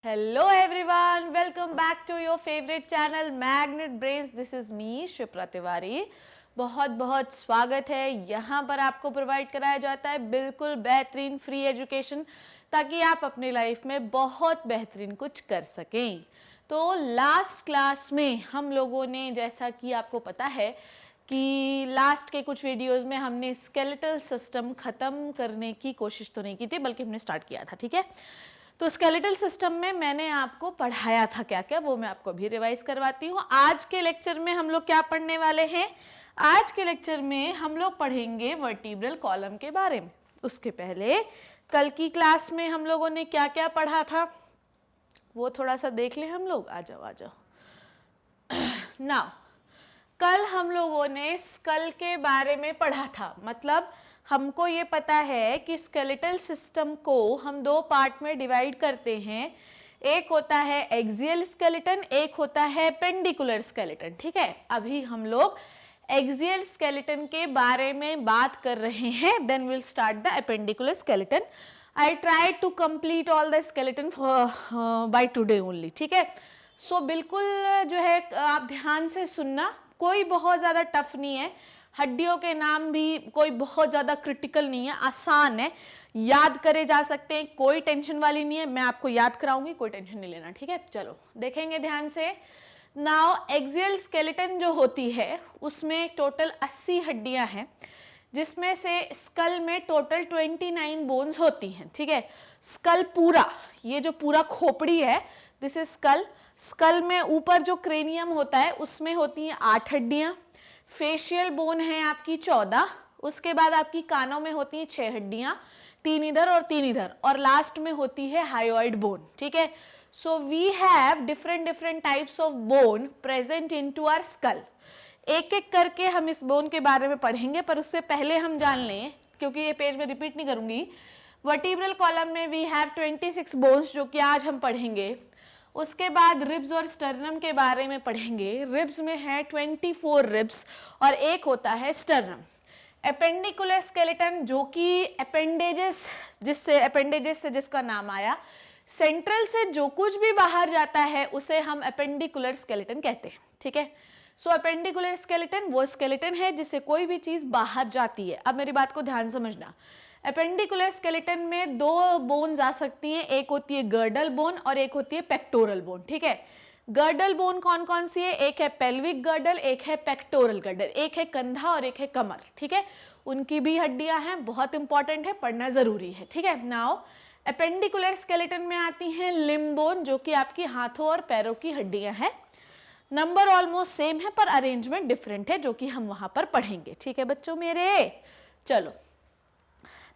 Hello everyone, welcome back to your favorite channel Magnet Brains. This is me Shipra Tiwari. बहुत बहुत स्वागत है. यहाँ पर आपको प्रोवाइड कराया जाता है बिल्कुल बेहतरीन फ्री एजुकेशन ताकि आप अपनी लाइफ में बहुत बेहतरीन कुछ कर सकें. तो लास्ट क्लास में हम लोगों ने, जैसा कि आपको पता है कि लास्ट के कुछ वीडियोस में हमने स्केलेटल सिस्टम ख़त्म करने की कोशिश तो नहीं की थी, बल्कि हमने स्टार्ट किया था. ठीक है, तो स्केलेटल सिस्टम में मैंने आपको पढ़ाया था क्या क्या, वो मैं आपको भी रिवाइज करवाती हूँ. आज के लेक्चर में हम लोग क्या पढ़ने वाले हैं? आज के लेक्चर में हम लोग पढ़ेंगे वर्टिब्रल कॉलम के बारे में. उसके पहले कल की क्लास में हम लोगों ने क्या क्या पढ़ा था वो थोड़ा सा देख लें हम लोग. आ जाओ. नाउ, कल हम लोगों ने स्कल के बारे में पढ़ा था. मतलब हमको ये पता है कि स्केलेटल सिस्टम को हम दो पार्ट में डिवाइड करते हैं. एक होता है एक्सियल स्केलेटन, एक होता है पेंडिकुलर स्केलेटन. ठीक है, अभी हम लोग एक्सियल स्केलेटन के बारे में बात कर रहे हैं. Then will start the appendicular skeleton. I try to complete all the skeleton by today only. ठीक है, सो बिल्कुल जो है आप ध्यान से सुनना. कोई बहुत ज़्यादा टफ नहीं है. हड्डियों के नाम भी कोई बहुत ज़्यादा क्रिटिकल नहीं है, आसान है, याद करे जा सकते हैं, कोई टेंशन वाली नहीं है. मैं आपको याद कराऊंगी, कोई टेंशन नहीं लेना. ठीक है, चलो देखेंगे ध्यान से. नाउ एक्सियल स्केलेटन जो होती है उसमें टोटल 80 हड्डियां हैं, जिसमें से स्कल में टोटल 29 बोन्स होती हैं. ठीक है, स्कल पूरा, ये जो पूरा खोपड़ी है, दिस इज स्कल. स्कल में ऊपर जो क्रेनियम होता है उसमें होती हैं 8 हड्डियां. फेशियल बोन है आपकी 14. उसके बाद आपकी कानों में होती हैं 6 हड्डियां, 3 इधर और 3 इधर, और लास्ट में होती है हायोइड बोन. ठीक है, so we have different types of bone present into our skull. एक एक करके हम इस बोन के बारे में पढ़ेंगे, पर उससे पहले हम जान लें, क्योंकि ये पेज में रिपीट नहीं करूंगी. वर्टिब्रल कॉलम में वी हैव 26 बोन्स, जो कि आज हम पढ़ेंगे. उसके बाद रिब्स और स्टर्नम के बारे में पढ़ेंगे. रिब्स में है 24 रिब्स और एक होता है स्टर्नम. अपेंडिकुलर स्केलेटन, जो कि अपेंडेजेस से जिसका नाम आया, सेंट्रल से जो कुछ भी बाहर जाता है उसे हम अपेंडिकुलर स्केलेटन कहते हैं. ठीक है, सो अपेंडिकुलर स्केलेटन वो स्केलेटन है जिससे कोई भी चीज बाहर जाती है. अब मेरी बात को ध्यान समझना. अपेंडिकुलर स्केलेटन में दो बोन्स आ सकती हैं, एक होती है गर्डल बोन और एक होती है पेक्टोरल बोन. ठीक है, गर्डल बोन कौन कौन सी है? एक है पेल्विक गर्डल, एक है पेक्टोरल गर्डल, एक है कंधा और एक है कमर. ठीक है, उनकी भी हड्डियां हैं, बहुत इंपॉर्टेंट है, पढ़ना जरूरी है. ठीक है, नाउ अपेंडिकुलर स्केलेटन में आती हैं लिम्ब बोन, जो कि आपकी हाथों और पैरों की हड्डियां हैं. नंबर ऑलमोस्ट सेम है पर अरेंजमेंट डिफरेंट है, जो कि हम वहां पर पढ़ेंगे. ठीक है बच्चों मेरे, चलो.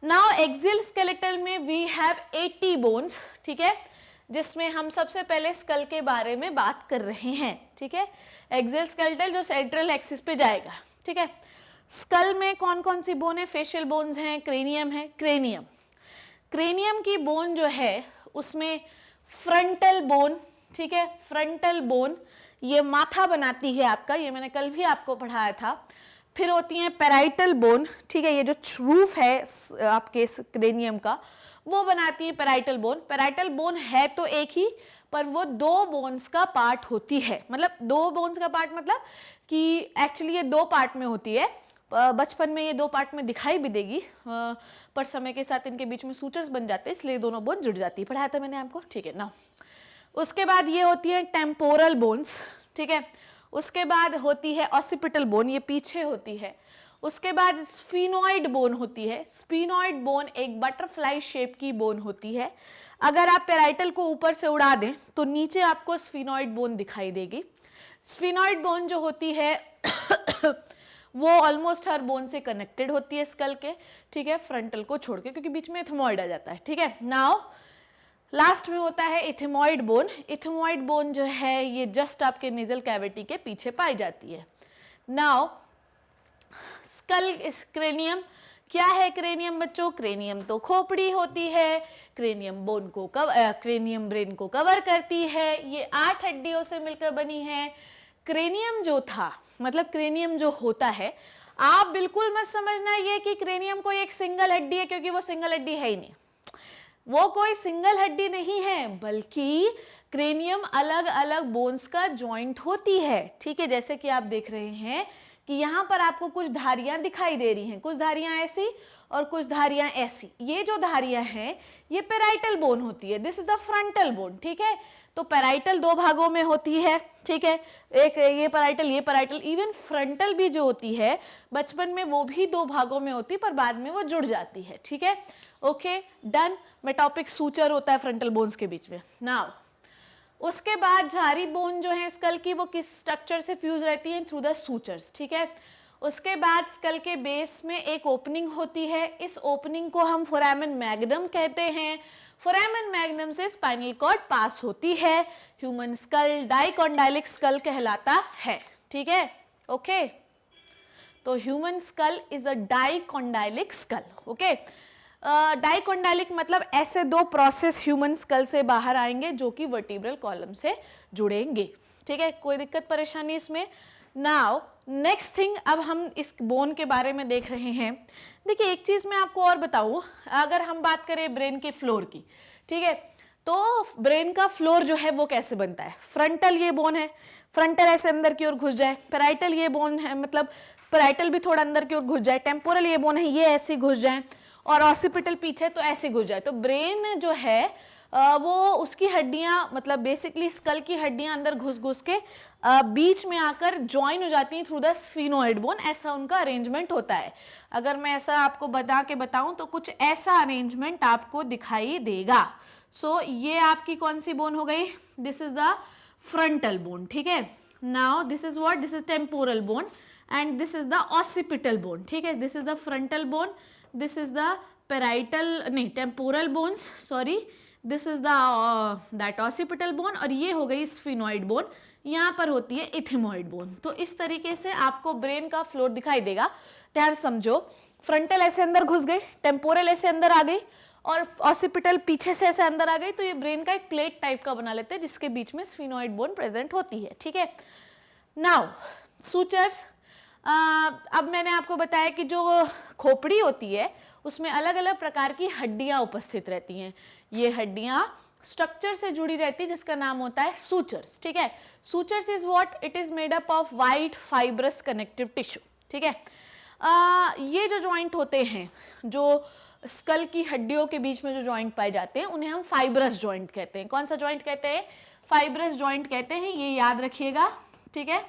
नाउ एक्सियल स्केलेटन में वी हैव 80 बोन्स. ठीक है, जिसमें हम सबसे पहले स्कल के बारे में बात कर रहे हैं. ठीक है, एक्सियल स्केलेटन जो सेंट्रल एक्सिस पे जाएगा. ठीक है, स्कल में कौन कौन सी बोन है? फेशियल बोन्स हैं, क्रेनियम है. क्रेनियम की बोन जो है उसमें फ्रंटल बोन, ठीक है, फ्रंटल बोन ये माथा बनाती है आपका, ये मैंने कल भी आपको पढ़ाया था. फिर होती हैं पैराइटल बोन. ठीक है, ये जो रूफ है आपके क्रेनियम का वो बनाती है पैराइटल बोन. पैराइटल बोन है तो एक ही, पर वो दो बोन्स का पार्ट होती है. मतलब दो बोन्स का पार्ट मतलब कि एक्चुअली ये दो पार्ट में होती है. बचपन में ये दो पार्ट में दिखाई भी देगी, पर समय के साथ इनके बीच में सूचर्स बन जाते हैं, इसलिए दोनों बोन जुड़ जाती है. पढ़ाया था मैंने आपको. ठीक है ना. उसके बाद ये होती है टेम्पोरल बोन्स. ठीक है, उसके बाद होती है ऑसिपिटल बोन, ये पीछे होती है. उसके बाद स्फीनॉइड बोन होती है. स्फीनॉइड बोन एक बटरफ्लाई शेप की बोन होती है. अगर आप पैराइटल को ऊपर से उड़ा दें तो नीचे आपको स्फीनॉइड बोन दिखाई देगी. स्फीनॉइड बोन जो होती है वो ऑलमोस्ट हर बोन से कनेक्टेड होती है स्कल के. ठीक है, फ्रंटल को छोड़ के, क्योंकि बीच में इथमॉइड आ जाता है. ठीक है, नाउ लास्ट में होता है इथेमॉइड बोन. इथेमॉइड बोन जो है ये जस्ट आपके नेजल कैविटी के पीछे पाई जाती है. नाउ स्कल क्रेनियम, क्या है क्रेनियम बच्चों? क्रेनियम तो खोपड़ी होती है. क्रेनियम बोन को क्रेनियम ब्रेन को कवर करती है. ये 8 हड्डियों से मिलकर बनी है. क्रेनियम जो था, मतलब क्रेनियम जो होता है, आप बिल्कुल मत समझना ये कि क्रेनियम कोई एक सिंगल हड्डी है, क्योंकि वो सिंगल हड्डी है ही नहीं. वो कोई सिंगल हड्डी नहीं है, बल्कि क्रेनियम अलग अलग बोन्स का जॉइंट होती है, ठीक है। जैसे कि आप देख रहे हैं कि यहाँ पर आपको कुछ धारियां दिखाई दे रही हैं, कुछ धारियां ऐसी और कुछ धारियां ऐसी। ये जो धारियां हैं ये पेराइटल बोन होती है, this is the frontal bone, ठीक है। तो पेराइटल दो भागों में होती है, ठीक है, एक ये पेराइटल, इवन फ्रंटल भी जो होती है बचपन में वो भी दो भागों में होती है, पर बाद में वो जुड़ जाती है, ठीक है। Okay done. मेटॉपिक सूचर होता है फ्रंटल बोन्स के बीच में। नाउ उसके बाद झारी बोन जो है स्कल की, वो किस स्ट्रक्चर से फ्यूज रहती है? थ्रू द सूचर्स, ठीक है। उसके बाद स्कल के बेस में एक ओपनिंग होती है, इस ओपनिंग को हम फोरामेन मैग्नम कहते हैं। फोरामेन मैग्नम से स्पाइनल कॉर्ड पास होती है। ह्यूमन स्कल डाइकोंडाइलिक स्कल कहलाता है, ठीक है। ओके तो human skull is a dicondylic school, okay. Dicondylic मतलब ऐसे दो प्रोसेस ह्यूमन स्कल से बाहर आएंगे जो कि वर्टिब्रल कॉलम से जुड़ेंगे, ठीक है। कोई दिक्कत परेशानी इसमें? नाउ नेक्स्ट थिंग, अब हम इस बोन के बारे में देख रहे हैं। देखिए एक चीज मैं आपको और बताऊं, अगर हम बात करें ब्रेन के फ्लोर की, ठीक है, तो ब्रेन का फ्लोर जो है वो कैसे बनता है? फ्रंटल ये बोन है, फ्रंटल ऐसे अंदर की ओर घुस जाए, पेराइटल ये बोन है, मतलब पेराइटल भी थोड़ा अंदर की ओर घुस जाए, टेम्पोरल ये बोन है ये ऐसे घुस जाए, और ऑसिपिटल पीछे तो ऐसे घुस जाए। तो ब्रेन जो है वो उसकी हड्डियां, मतलब बेसिकली स्कल की हड्डियां अंदर घुस घुस के बीच में आकर ज्वाइन हो जाती हैं थ्रू द स्फीनोइड बोन, ऐसा उनका अरेंजमेंट होता है। अगर मैं ऐसा आपको बता के बताऊं तो कुछ ऐसा अरेंजमेंट आपको दिखाई देगा। सो ये आपकी कौन सी बोन हो गई? This is the frontal bone, ठीक है। Now this is what? This is temporal bone and this is the occipital bone, ठीक है। This is the frontal bone, this is the parietal नहीं temporal bones, sorry, this is the that occipital bone, और ये हो गई sphenoid bone, यहाँ पर होती है इथिमोइड बोन। तो इस तरीके से आपको ब्रेन का फ्लोर दिखाई देगा। ध्यान समझो, फ्रंटल ऐसे अंदर घुस गई, टेम्पोरल ऐसे अंदर आ गई, और ऑसिपिटल पीछे से ऐसे अंदर आ गई, तो ये ब्रेन का एक प्लेट टाइप का बना लेते हैं जिसके बीच में स्फीनोइड बोन प्रेजेंट होती है, ठीक है। नाउ सूचर्स, अब मैंने आपको बताया कि जो खोपड़ी होती है उसमें अलग अलग प्रकार की हड्डियां उपस्थित रहती हैं। ये हड्डियां स्ट्रक्चर से जुड़ी रहती है जिसका नाम होता है सूचर्स, ठीक है। Sutures is what? It is made up of white fibrous connective tissue, ठीक है। ये जो जॉइंट होते हैं, जो स्कल की हड्डियों के बीच में जो जॉइंट पाए जाते हैं, उन्हें हम फाइब्रस जॉइंट कहते हैं। कौन सा जॉइंट कहते हैं? फाइब्रस जॉइंट कहते हैं, ये याद रखिएगा, ठीक है।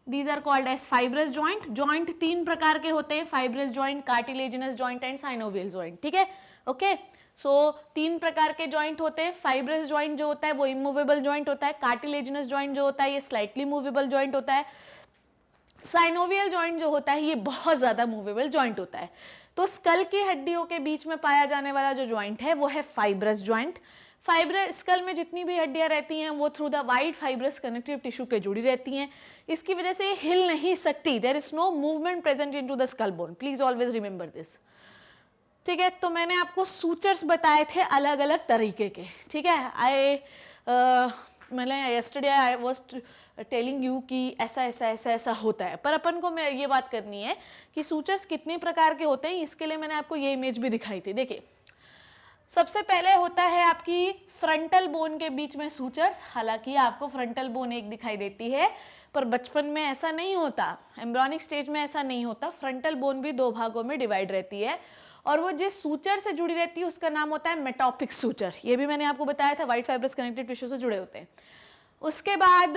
These are called as fibrous joint. Joint तीन प्रकार के होते हैं, fibrous joint, cartilaginous joint and synovial joint, ठीक है। ओके सो तीन प्रकार के जॉइंट होते हैं। फाइब्रस जॉइंट जो होता है वो इमूवेबल जॉइंट होता है, कार्टिलेजिनस जॉइंट जो होता है ये स्लाइटली मूवेबल जॉइंट होता है, साइनोवियल जॉइंट जो होता है ये बहुत ज्यादा मूवेबल जॉइंट होता है। तो स्कल की हड्डियों के बीच में पाया जाने वाला जो जॉइंट है वो है फाइब्रस जॉइंट। फाइब्रस स्कल में जितनी भी हड्डियां रहती हैं वो through the white fibrous connective tissue के जुड़ी रहती हैं, इसकी वजह से हिल नहीं सकती। There is no movement present into the skull bone, please always remember this, ठीक है। तो मैंने आपको सूचर्स बताए थे अलग अलग तरीके के, ठीक है। मतलब yesterday I was telling you कि ऐसा ऐसा ऐसा ऐसा होता है, पर अपन को मैं ये बात करनी है कि सूचर्स कितने प्रकार के होते हैं, इसके लिए मैंने आपको ये इमेज भी दिखाई थी। देखिए सबसे पहले होता है आपकी फ्रंटल बोन के बीच में सूचर्स। हालांकि आपको फ्रंटल बोन एक दिखाई देती है, पर बचपन में ऐसा नहीं होता, एम्ब्रियोनिक स्टेज में ऐसा नहीं होता। फ्रंटल बोन भी दो भागों में डिवाइड रहती है, और वो जिस सूचर से जुड़ी रहती है उसका नाम होता है मेटॉपिक सूचर। ये भी मैंने आपको बताया था, व्हाइट फाइब्रस कनेक्टिव टिश्यू से जुड़े होते हैं। उसके बाद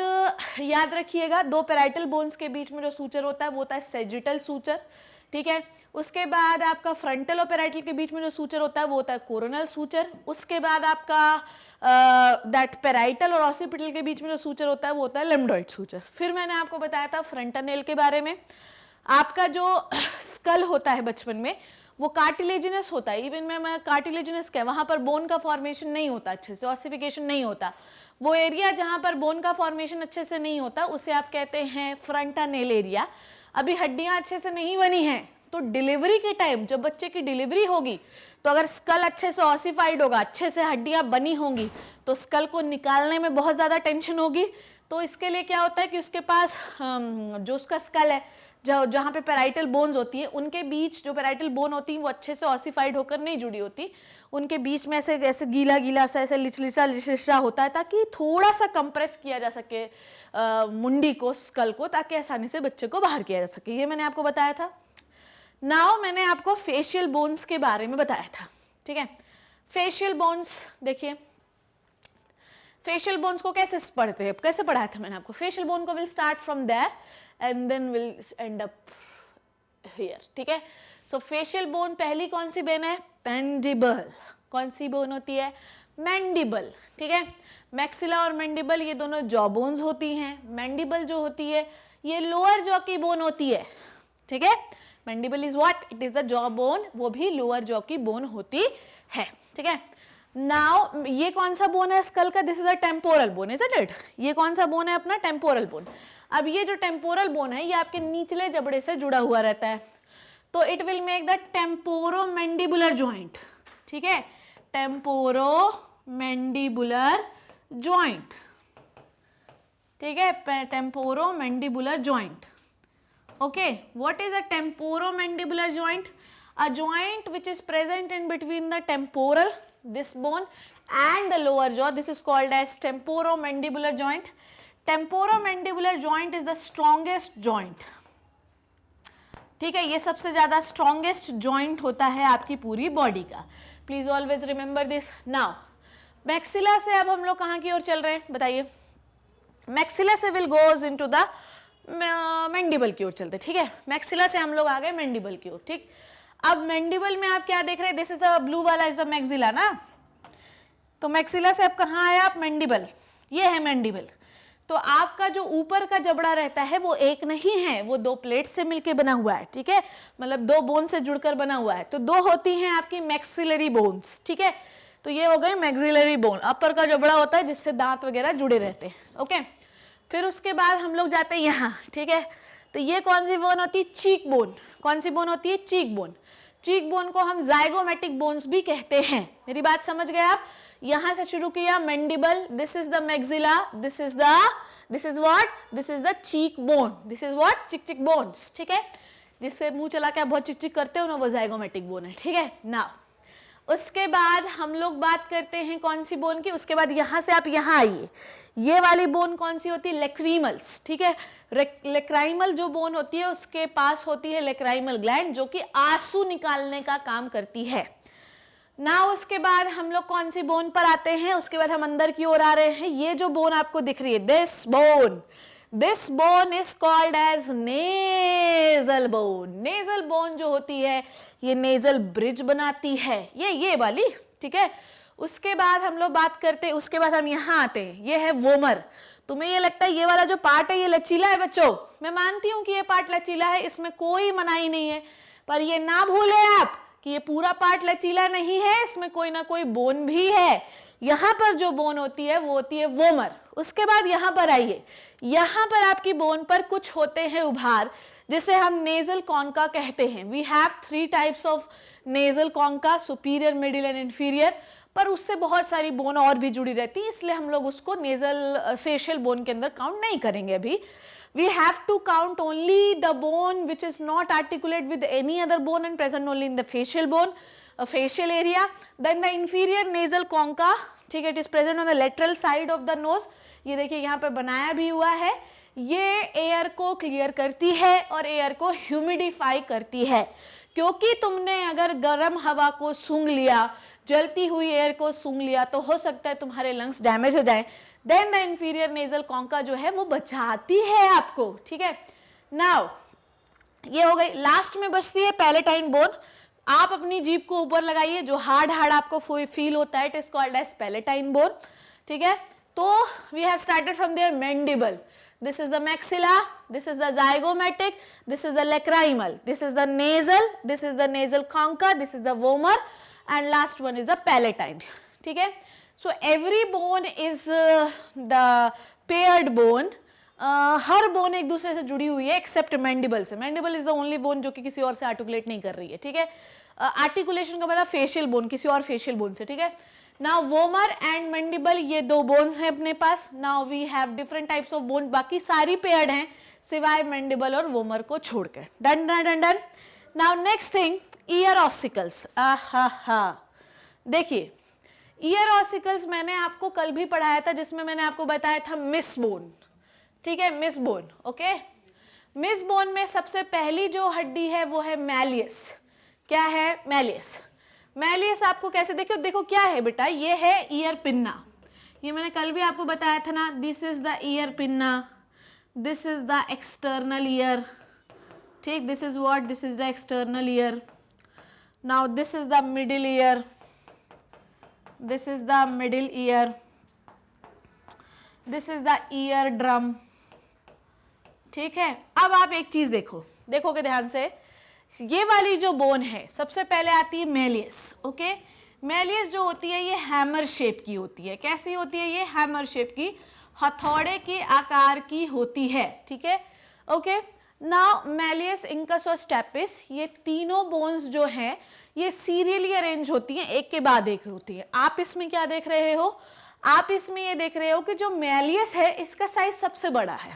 याद रखिएगा दो पेराइटल बोन्स के बीच में जो सूचर होता है वो होता है सेजिटल सूचर, ठीक है। उसके बाद आपका फ्रंटल और पेराइटल के बीच में जो सूचर होता है वो होता है कोरोनल सूचर। उसके बाद आपका दैट पेराइटल और ऑसिपिटल के बीच में जो सूचर होता है वो होता है लिम्बोइड सूचर। फिर मैंने आपको बताया था फ्रंटनेल के बारे में। आपका जो स्कल होता है बचपन में वो कार्टिलेजिनस होता है, इवन मैं कार्टिलेजिनस क्या, वहां पर बोन का फॉर्मेशन नहीं होता अच्छे से, ऑसिफिकेशन नहीं होता। वो एरिया जहां पर बोन का फॉर्मेशन अच्छे से नहीं होता उसे आप कहते हैं फ्रंटनेल एरिया। अभी हड्डियां अच्छे से नहीं बनी हैं, तो डिलीवरी के टाइम जब बच्चे की डिलीवरी होगी तो अगर स्कल अच्छे से ऑसिफाइड होगा, अच्छे से हड्डियां बनी होंगी, तो स्कल को निकालने में बहुत ज़्यादा टेंशन होगी। तो इसके लिए क्या होता है कि उसके पास जो उसका स्कल है जहाँ पे पैराइटल बोन्स होती है उनके बीच, जो पैराइटल बोन होती है वो अच्छे से ऑसिफाइड होकर नहीं जुड़ी होती, उनके बीच में ऐसे ऐसे गीला गीला सा ऐसे लिचलिचा होता है, ताकि थोड़ा सा कंप्रेस किया जा सके मुंडी को, स्कल को, ताकि आसानी से बच्चे को बाहर किया जा सके। ये मैंने आपको बताया था। नाउ मैंने आपको फेशियल बोन्स के बारे में बताया था, ठीक है। फेशियल बोन्स देखिए, फेशियल बोन्स को कैसे पढ़ते हैं, कैसे पढ़ाया था मैंने आपको। फेशियल बोन को will start from there and then will end up here, ठीक है। सो फेशियल बोन पहली कौन सी बोन है, मैंडिबल। कौन सी बोन होती है, मैंडिबल, ठीक है। मैक्सिला और मैंडिबल ये दोनों जॉ बोन्स होती हैं। मैंडिबल जो होती है ये लोअर जॉ की बोन होती है, ठीक है। Mandible is what, it is the jaw bone, वो भी लोअर जॉ की बोन होती है, ठीक है। नाउ ये कौन सा बोन है स्कल का, this is a temporal bone, is it. ये कौन सा बोन है अपना, टेम्पोरल बोन। अब ये जो टेम्पोरल बोन है ये आपके निचले जबड़े से जुड़ा हुआ रहता है, तो it will make the temporomandibular joint, ठीक है। टेम्पोरोमैंडिबुलर जॉइंट, ठीक है, temporomandibular joint. Okay, what is a temporomandibular joint? A joint which is present in between the temporal, this bone, and the lower jaw. This is called as temporomandibular joint. Temporomandibular joint is the strongest joint. ठीक है, ये सबसे ज्यादा strongest joint होता है आपकी पूरी body का। Please always remember this. Now maxilla से अब हम लोग कहाँ की ओर चल रहे हैं बताइए। मैक्सिला से will goes into the mandible की ओर चलते, ठीक है। मैक्सिला से हम लोग आ गए मैंडिबल की ओर, ठीक। अब मैंडिबल में आप क्या देख रहे हैं, दिस इज द ब्लू वाला इज द मैक्सिला ना, तो मैक्सिला से अब कहाँ आया आप, मैंडिबल, ये है मैंडिबल। तो आपका जो ऊपर का जबड़ा रहता है वो एक नहीं है, वो दो प्लेट से मिलके बना हुआ है, ठीक है, मतलब दो बोन से जुड़कर बना हुआ है। तो दो होती हैं आपकी मैक्सिलरी बोन्स, ठीक है। तो ये हो गई मैक्सिलरी बोन, अपर का जबड़ा होता है जिससे दांत वगैरह जुड़े रहते हैं, ओके। फिर उसके बाद हम लोग जाते हैं यहाँ, ठीक है। तो ये कौन सी बोन होती है, चीक बोन। कौन सी बोन होती है, चीक बोन। चीक बोन को हम जाइगोमेटिक बोन्स भी कहते हैं। मेरी बात समझ गए आप। यहाँ से शुरू किया mandible, this is the maxilla, this is what, this is the cheek bone, this is what, चिक चिक बोन्स, ठीक है। जिससे मुंह चला के आप बहुत चिक चिक करते हो ना, वो जाइगोमेटिक बोन है, ठीक है ना। उसके बाद हम लोग बात करते हैं कौन सी बोन की, उसके बाद यहाँ से आप यहाँ आइए। ये वाली बोन कौन सी होती है, लेक्रीमल्स, ठीक है। लेक्राइमल जो बोन होती है उसके पास होती है लेक्राइमल ग्लैंड, जो कि आंसू निकालने का काम करती है ना। उसके बाद हम लोग कौन सी बोन पर आते हैं, उसके बाद हम अंदर की ओर आ रहे हैं। ये जो बोन आपको दिख रही है, this bone is called as nasal bone. Nasal bone जो होती है ये नेजल ब्रिज बनाती है, ये वाली, ठीक है। उसके बाद हम लोग बात करते हैं, उसके बाद हम यहाँ आते हैं, ये है वोमर। तुम्हें ये लगता है ये वाला जो पार्ट है ये लचीला है बच्चों, मैं मानती हूँ कि ये पार्ट लचीला है, इसमें कोई मनाही नहीं है, पर ये ना भूले आप कि ये पूरा पार्ट लचीला नहीं है, इसमें कोई ना कोई बोन भी है। यहाँ पर जो बोन होती है वो होती है वोमर। उसके बाद यहाँ पर आइए, यहाँ पर आपकी बोन पर कुछ होते हैं उभार, जिसे हम नेजल कॉन्का कहते हैं। We have 3 types of nasal concha, superior, middle and inferior, पर उससे बहुत सारी बोन और भी जुड़ी रहती है, इसलिए हम लोग उसको नेजल फेशियल बोन के अंदर काउंट नहीं करेंगे अभी। We have to count only the bone which is not articulate with any other bone and present only in the facial bone, facial area. Then the inferior nasal concha, ठीक है, it is present on the lateral side of the nose. ये देखिए यहाँ पे बनाया भी हुआ है। ये एयर को क्लियर करती है और एयर को ह्यूमिडिफाई करती है, क्योंकि तुमने अगर गर्म हवा को सूंघ लिया, जलती हुई एयर को सूंघ लिया, तो हो सकता है तुम्हारे लंग्स डैमेज हो जाए। Then the inferior nasal concha जो है वो बचाती है आपको, ठीक है। नाउ ये हो गई, लास्ट में बचती है पैलेटाइन बोन। आप अपनी जीभ को ऊपर लगाइए, जो हार्ड आपको फील होता है, it is called as palatine bone, ठीक है। तो we have started from there mandible, this is the maxilla, this is the zygomatic, this is the lacrimal, this is the nasal, this is the nasal concha, this is the vomer, and last one is the palatine, ठीक है। So every bone is the paired bone, her bone एक दूसरे से जुड़ी हुई है accept mandible से। Mandible is the only bone जो कि किसी और से आर्टिकुलेट नहीं कर रही है, ठीक है। आर्टिकुलेशन का मतलब फेशियल बोन, किसी और फेशियल बोन से, ठीक है। नाउ वोमर एंड मैंडिबल ये दो बोन्स हैं अपने पास. Now we have different types of bone, बाकी सारी पेयर्ड हैं सिवाय मैंडिबल और वोमर को छोड़कर. Done done done done. Now next thing, ear ossicles. देखिए ईयर ऑसिकल्स मैंने आपको कल भी पढ़ाया था, जिसमें मैंने आपको बताया था मिस बोन. ठीक है, miss bone. Okay, miss bone में सबसे पहली जो हड्डी है वो है मैलियस. क्या है? मैलियस. मैलियस आपको कैसे देखो क्या है बेटा, ये है ईयर पिन्ना. ये मैंने कल भी आपको बताया था ना. This is the ear pinna, this is the external ear. ठीक, this is what, this is the external ear. Now this is the middle ear, this is the middle ear, this is the eardrum. ठीक है, अब आप एक चीज देखोगे ध्यान से. ये वाली जो बोन है सबसे पहले आती है मैलियस. ओके, मैलियस जो होती है ये हैमर शेप की होती है. कैसी होती है ये? हैमर शेप की, हथौड़े के आकार की होती है. ठीक है, ओके. नाउ मैलियस, इंकस और स्टेपिस, ये तीनों बोन्स जो हैं ये सीरियली अरेंज होती हैं, एक के बाद एक होती है. आप इसमें क्या देख रहे हो? आप इसमें ये देख रहे हो कि जो मैलियस है इसका साइज सबसे बड़ा है.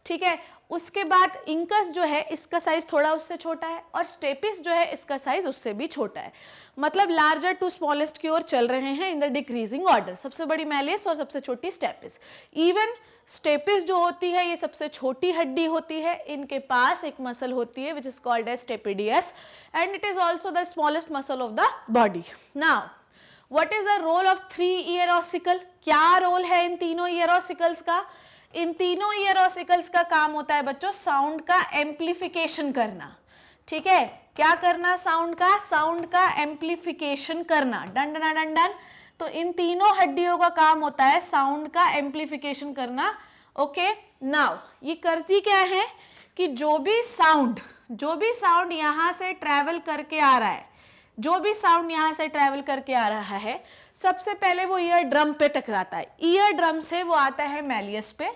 ठीक है, उसके बाद इंकस जो है इसका साइज थोड़ा उससे छोटा है, और स्टेपिस जो है इसका साइज उससे भी छोटा है. मतलब लार्जर टू स्मॉलेस्ट की ओर चल रहे हैं इन द डिक्रीजिंग ऑर्डर. सबसे बड़ी मैलियस और सबसे छोटी स्टेपिस. इवन स्टेपिस जो होती है ये सबसे छोटी हड्डी होती है. इनके पास एक मसल होती है which is called as stapedius, and it is also the smallest muscle of the body. Now what is the role of 3 ear ossicle? क्या रोल है इन तीनों ईयर ऑसिकल्स का? इन तीनों ईयर ऑसिकल्स का काम होता है बच्चों साउंड का एम्प्लीफिकेशन करना. ठीक है, क्या करना? साउंड का एम्प्लीफिकेशन करना. Done done done done. तो इन तीनों हड्डियों का काम होता है साउंड का एम्प्लीफिकेशन करना. ओके, नाउ ये करती क्या है कि जो भी साउंड यहां से ट्रेवल करके आ रहा है, जो भी साउंड यहां से ट्रेवल करके आ रहा है, सबसे पहले वो ईयर ड्रम पे टकराता है. ईयर ड्रम से वो आता है मैलियस पे.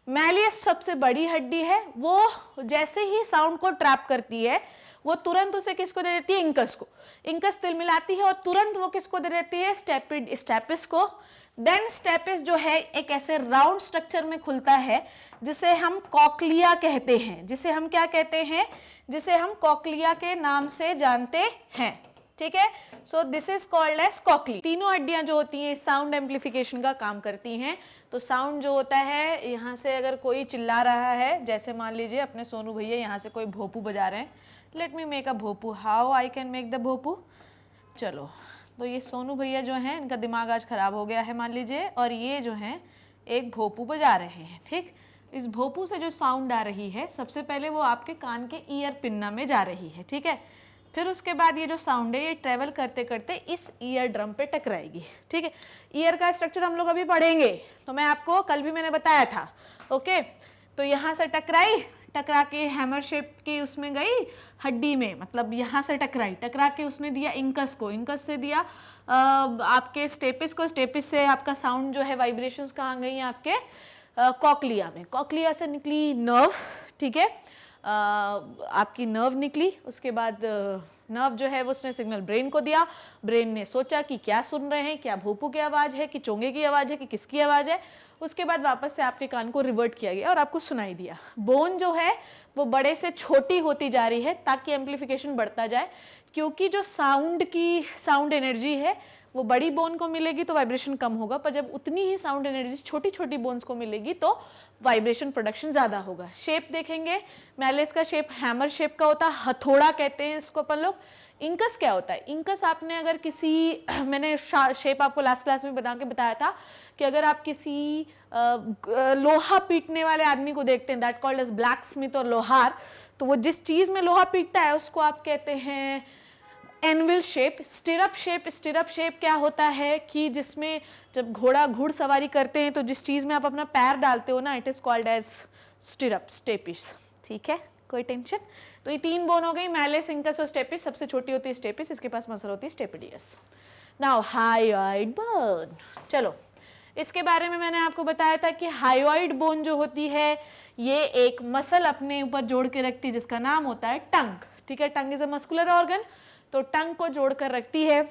मैलियस सबसे बड़ी हड्डी है. वो जैसे ही साउंड को ट्रैप करती है वो तुरंत उसे किसको दे देती है? इंकस को. इंकस तिलमिलाती है और तुरंत वो किसको दे देती है? स्टेपिस को. देन स्टेपिस जो है एक ऐसे राउंड स्ट्रक्चर में खुलता है जिसे हम कॉक्लिया कहते हैं. जिसे हम क्या कहते हैं? जिसे हम कॉक्लिया के नाम से जानते हैं. ठीक है, so this is called as cochlea. तीनों हड्डियां जो होती हैं साउंड एम्प्लीफिकेशन का काम करती हैं. तो साउंड जो होता है, यहाँ से अगर कोई चिल्ला रहा है, जैसे मान लीजिए अपने सोनू भैया यहाँ से कोई भोपू बजा रहे हैं. लेट मी मेक अ भोपू. How I can make the भोपू? चलो, तो ये सोनू भैया जो हैं इनका दिमाग आज खराब हो गया है मान लीजिए, और ये जो हैं एक भोपू बजा रहे हैं. ठीक, इस भोपू से जो साउंड आ रही है सबसे पहले वो आपके कान के ईयर पिन्ना में जा रही है. ठीक है, फिर उसके बाद ये जो साउंड है ये ट्रेवल करते करते इस ईयर ड्रम पे टकराएगी. ठीक है, ईयर का स्ट्रक्चर हम लोग अभी पढ़ेंगे, तो मैं आपको कल भी मैंने बताया था. ओके, तो यहाँ से टकरा के हैमर शेप की उसमें गई हड्डी में, मतलब यहाँ से टकरा के उसने दिया इंकस को, इंकस से दिया आपके स्टेपिस को, स्टेपिस से आपका साउंड जो है वाइब्रेशंस कहाँ गई आपके कॉक्लिया में. कॉक्लिया से निकली नर्व. ठीक है, आपकी नर्व निकली. उसके बाद नर्व जो है वो उसने सिग्नल ब्रेन को दिया. ब्रेन ने सोचा कि क्या सुन रहे हैं, क्या भोपू की आवाज़ है, कि चोंगे की आवाज़ है, कि किसकी आवाज़ है. उसके बाद वापस से आपके कान को रिवर्ट किया गया और आपको सुनाई दिया. बोन जो है वो बड़े से छोटी होती जा रही है ताकि एम्प्लीफिकेशन बढ़ता जाए, क्योंकि जो साउंड एनर्जी है वो बड़ी बोन को मिलेगी तो वाइब्रेशन कम होगा, पर जब उतनी ही साउंड एनर्जी छोटी छोटी बोन्स को मिलेगी तो वाइब्रेशन प्रोडक्शन ज़्यादा होगा. शेप देखेंगे, मैलियस का शेप हैमर शेप का होता है, हथौड़ा कहते हैं इसको अपन लोग. इंकस क्या होता है? इंकस आपने अगर किसी मैंने शेप आपको लास्ट क्लास में बताया था कि अगर आप किसी लोहा पीटने वाले आदमी को देखते हैं, that called as blacksmith और लोहार, तो वो जिस चीज़ में लोहा पीटता है उसको आप कहते हैं एनविल शेप. स्टिरअप शेप क्या होता है कि जिसमें जब घोड़ा घुड़सवारी करते हैं तो जिस चीज़ में आप अपना पैर डालते हो ना, it is called as stirrup, stapes. ठीक है, कोई टेंशन? तो ये 3 बोन हो गई, मैलियस, इंकस और स्टेपिस. सबसे छोटी होती है स्टेपिस, इसके पास मसल होती है स्टेपिडियस. Now hyoid bone. चलो, इसके बारे में मैंने आपको बताया था कि हायोइड बोन जो होती है ये एक मसल अपने ऊपर जोड़ के रखती है जिसका नाम होता है टंग. ठीक है, tongue is a muscular organ, तो टंग को जोड़कर रखती है.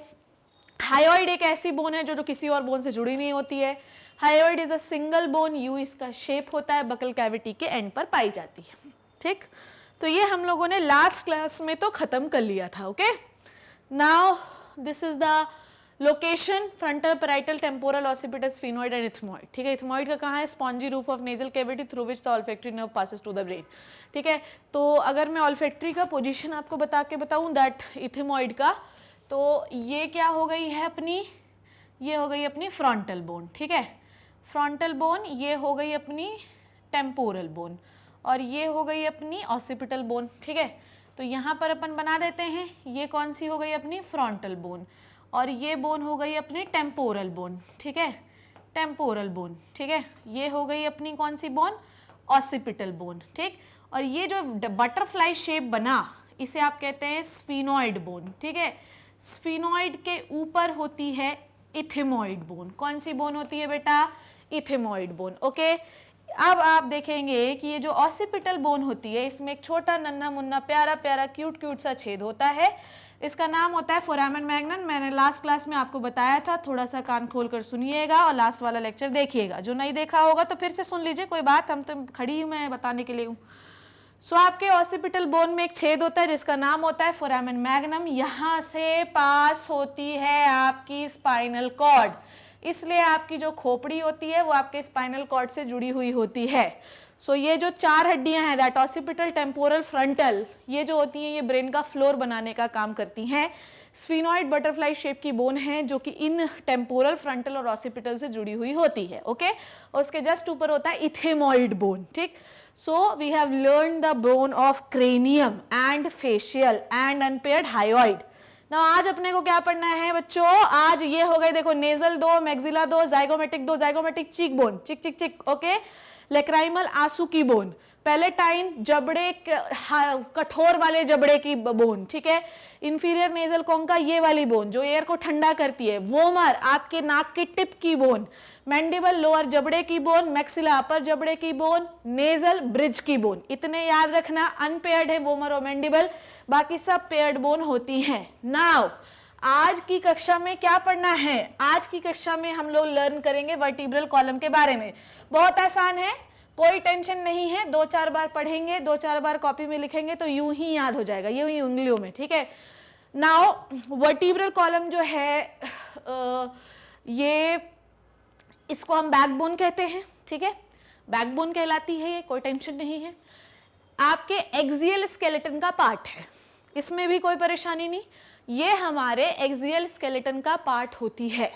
हायोइड एक ऐसी बोन है जो किसी और बोन से जुड़ी नहीं होती है। Hyoid is a single bone, you इसका शेप होता है, बकल कैविटी के एंड पर पाई जाती है। ठीक, तो ये हम लोगों ने लास्ट क्लास में तो खत्म कर लिया था। Okay, now this is the location, frontal, parietal, temporal, occipital, sphenoid and ethmoid. ठीक है, इथमोइड का कहाँ है? Spongy roof of nasal cavity through which the olfactory nerve passes to the brain. ठीक है, तो अगर मैं ऑल्फैक्टरी का पोजीशन आपको बताऊं दैट इथमोइड का, तो ये क्या हो गई है अपनी, ये हो गई अपनी फ्रंटल बोन। ठीक है, फ्रंटल बोन, ये हो गई अपनी टेम्पोरल बोन, और ये हो गई अपनी ऑसिपिटल बोन। ठीक है, तो यहाँ पर अपन बना देते हैं, ये कौन सी हो गई अपनी फ्रंटल बोन, और ये बोन हो गई अपनी टेम्पोरल बोन। ठीक है, टेम्पोरल बोन। ठीक है, ये हो गई अपनी कौन सी बोन? Occipital bone. ठीक, और ये जो बटरफ्लाई शेप बना, इसे आप कहते हैं स्फीनोइड बोन। ठीक है, स्फीनोइड के ऊपर होती है इथेमोइड बोन। कौन सी बोन होती है बेटा? इथेमोइड बोन। ओके, अब आप देखेंगे कि ये जो ऑसिपिटल बोन होती है, इसमें एक छोटा नन्हा मुन्ना प्यारा प्यारा क्यूट क्यूट सा छेद होता है, इसका नाम होता है फोरामेन मैग्नम। मैंने लास्ट क्लास में आपको बताया था, थोड़ा सा कान खोल कर सुनिएगा और लास्ट वाला लेक्चर देखिएगा। जो नहीं देखा होगा तो फिर से सुन लीजिए, कोई बात, हम तो खड़ी हूँ मैं बताने के लिए हूँ। सो आपके ऑसिपिटल बोन में एक छेद होता है जिसका नाम होता है फोरामेन मैग्नम। यहाँ से पास होती है आपकी स्पाइनल कॉर्ड, इसलिए आपकी जो खोपड़ी होती है वो आपके स्पाइनल कॉर्ड से जुड़ी हुई होती है। सो ये जो चार हड्डियां हैं, दैट ऑसिपिटल, टेम्पोरल, फ्रंटल, ये जो होती हैं ये ब्रेन का फ्लोर बनाने का काम करती हैं। स्फीनोइड बटरफ्लाई शेप की बोन है जो कि इन टेम्पोरल, फ्रंटल और ऑसिपिटल से जुड़ी हुई होती है। ओके, और उसके जस्ट ऊपर होता है इथेमोइड बोन। ठीक, so we have learn the bone of cranium and facial and unpaired hyoid. ना आज अपने को क्या पढ़ना है बच्चों? आज ये हो गए, देखो, nasal 2, maxilla 2, zygomatic 2, zygomatic cheek bone, चिक चिक चिक। ओके, लेक्राइमल आंसू की बोन, पैलेटाइन जबड़े, कठोर वाले जबड़े की बोन। ठीक है, इंफीरियर नेजल कोंका, ये वाली बोन जो एयर को ठंडा करती है। वोमर, आपके नाक की टिप की बोन। मैंडिबल, लोअर जबड़े की बोन। मैक्सिला, अपर जबड़े की बोन। नेजल, ब्रिज की बोन। इतने याद रखना, अनपेयर्ड है वोमर और मैंडिबल, बाकी सब पेयर्ड बोन होती हैं। नाउ आज की कक्षा में क्या पढ़ना है? आज की कक्षा में हम लोग लर्न करेंगे वर्टिब्रल कॉलम के बारे में। बहुत आसान है, कोई टेंशन नहीं है, 2-4 बार पढ़ेंगे, 2-4 बार कॉपी में लिखेंगे तो यूं ही याद हो जाएगा, यूं ही उंगलियों में। ठीक है, नाउ वर्टिब्रल कॉलम जो है ये, इसको हम बैकबोन कहते हैं। ठीक है, बैकबोन कहलाती है ये, कोई टेंशन नहीं है। आपके एक्सियल स्केलेटन का पार्ट है, इसमें भी कोई परेशानी नहीं, ये हमारे एक्सियल स्केलेटन का पार्ट होती है।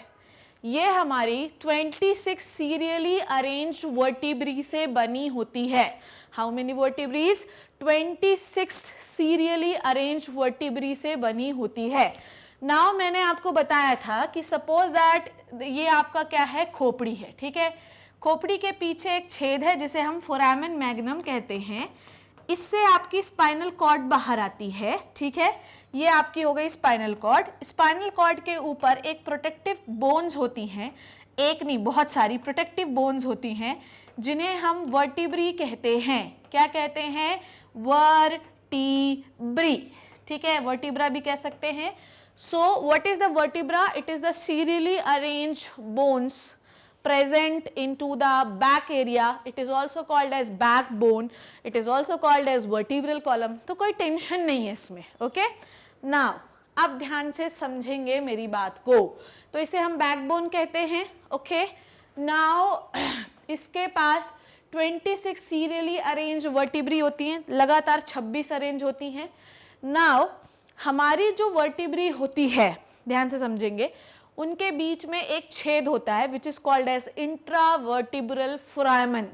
ये हमारी 26 सीरियली अरेंज वर्टिब्री से बनी होती है। How many vertebrae? 26 serially arrange vertebrae से बनी होती है। नाउ मैंने आपको बताया था कि सपोज दैट ये आपका क्या है? खोपड़ी है। ठीक है, खोपड़ी के पीछे एक छेद है जिसे हम फोरामेन मैग्नम कहते हैं, इससे आपकी स्पाइनल कॉर्ड बाहर आती है। ठीक है, ये आपकी हो गई स्पाइनल कॉर्ड। स्पाइनल कॉर्ड के ऊपर एक प्रोटेक्टिव बोन्स होती हैं, एक नहीं बहुत सारी प्रोटेक्टिव बोन्स होती हैं जिन्हें हम वर्टिब्री कहते हैं। क्या कहते हैं? वर्टिब्री। ठीक है, वर्टिब्रा भी कह सकते हैं। So what is the vertebra? It is the serially arranged bones present into the back area. It is also called as backbone. It is also called as vertebral column. तो कोई tension नहीं है इसमें। Okay, now अब ध्यान से समझेंगे मेरी बात को। तो इसे हम बैकबोन कहते हैं। ओके, नाउ इसके पास 26 सीरियली अरेंज वर्टिब्री होती हैं, लगातार 26 अरेंज होती हैं। नाउ हमारी जो वर्टिब्री होती है, ध्यान से समझेंगे, उनके बीच में एक छेद होता है which is called as intervertebral foramen.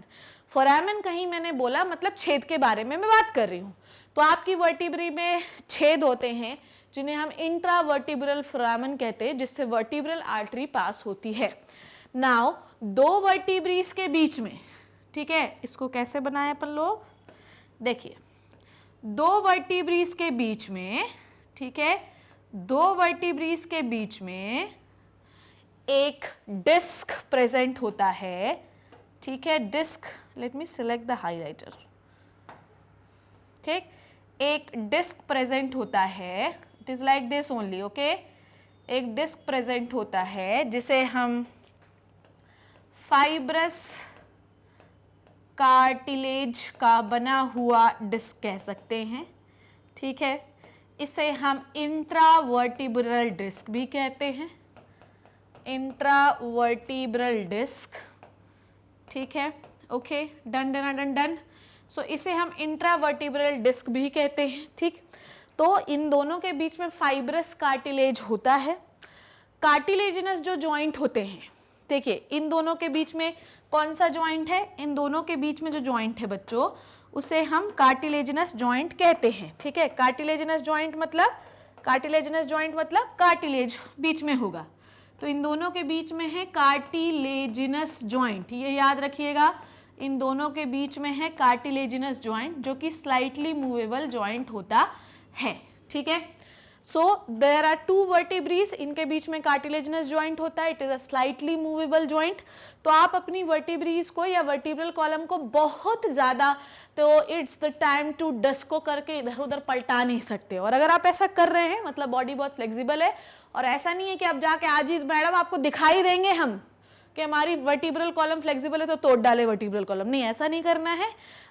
Foramen कहीं मैंने बोला मतलब छेद के बारे में मैं बात कर रही हूँ। तो आपकी वर्टिब्री में छेद होते हैं जिन्हें हम इंट्रावर्टिब्रल फोरामेन कहते हैं, जिससे वर्टिब्रल आर्टरी पास होती है। नाउ दो वर्टिब्रीज के बीच में, ठीक है, इसको कैसे बनाए अपन लोग? देखिए, दो वर्टिब्रीज के बीच में, ठीक है, दो वर्टिब्रीज के बीच में एक डिस्क प्रेजेंट होता है। ठीक है, disc, let me select the highlighter. ठीक, एक डिस्क प्रेजेंट होता है, it is like this only. Okay, एक डिस्क प्रेजेंट होता है जिसे हम फाइब्रस कार्टिलेज का बना हुआ डिस्क कह सकते हैं, ठीक है। इसे हम इंट्रावर्टिब्रल डिस्क भी कहते हैं, इंट्रावर्टिब्रल डिस्क, ठीक है। Okay, done done done done. So इसे हम इंट्रावर्टिब्रल डिस्क भी कहते हैं, ठीक। तो इन दोनों के बीच में फाइब्रस कार्टिलेज होता है। कार्टिलेजिनस जो जॉइंट होते हैं, देखिए इन दोनों के बीच में कौन सा जॉइंट है, इन दोनों के बीच में जो जॉइंट है बच्चों, उसे हम कार्टिलेजिनस जॉइंट कहते हैं, ठीक है। कार्टिलेजिनस जॉइंट मतलब कार्टिलेज बीच में होगा, तो इन दोनों के बीच में है कार्टिलेजिनस जॉइंट, ये याद रखिएगा। इन दोनों के बीच में है कार्टिलेजिनस जॉइंट जो कि स्लाइटली मूवेबल जॉइंट होता है, ठीक है। So there are two vertebrae, इनके बीच में कार्टिलेजिनस जॉइंट होता है, it is a slightly movable joint. तो आप अपनी वर्टिब्रीज को या वर्टिब्रल कॉलम को बहुत ज़्यादा तो it's the time to dust को करके इधर उधर पलटा नहीं सकते। और अगर आप ऐसा कर रहे हैं मतलब बॉडी बहुत फ्लेक्सिबल है, और ऐसा नहीं है कि आप जाके आज ही मैडम आपको दिखाई देंगे हम कि हमारी वर्टिब्रल कॉलम फ्लेक्सिबल है तो तोड़ डाले वर्टिब्रल कॉलम, नहीं, ऐसा नहीं करना है।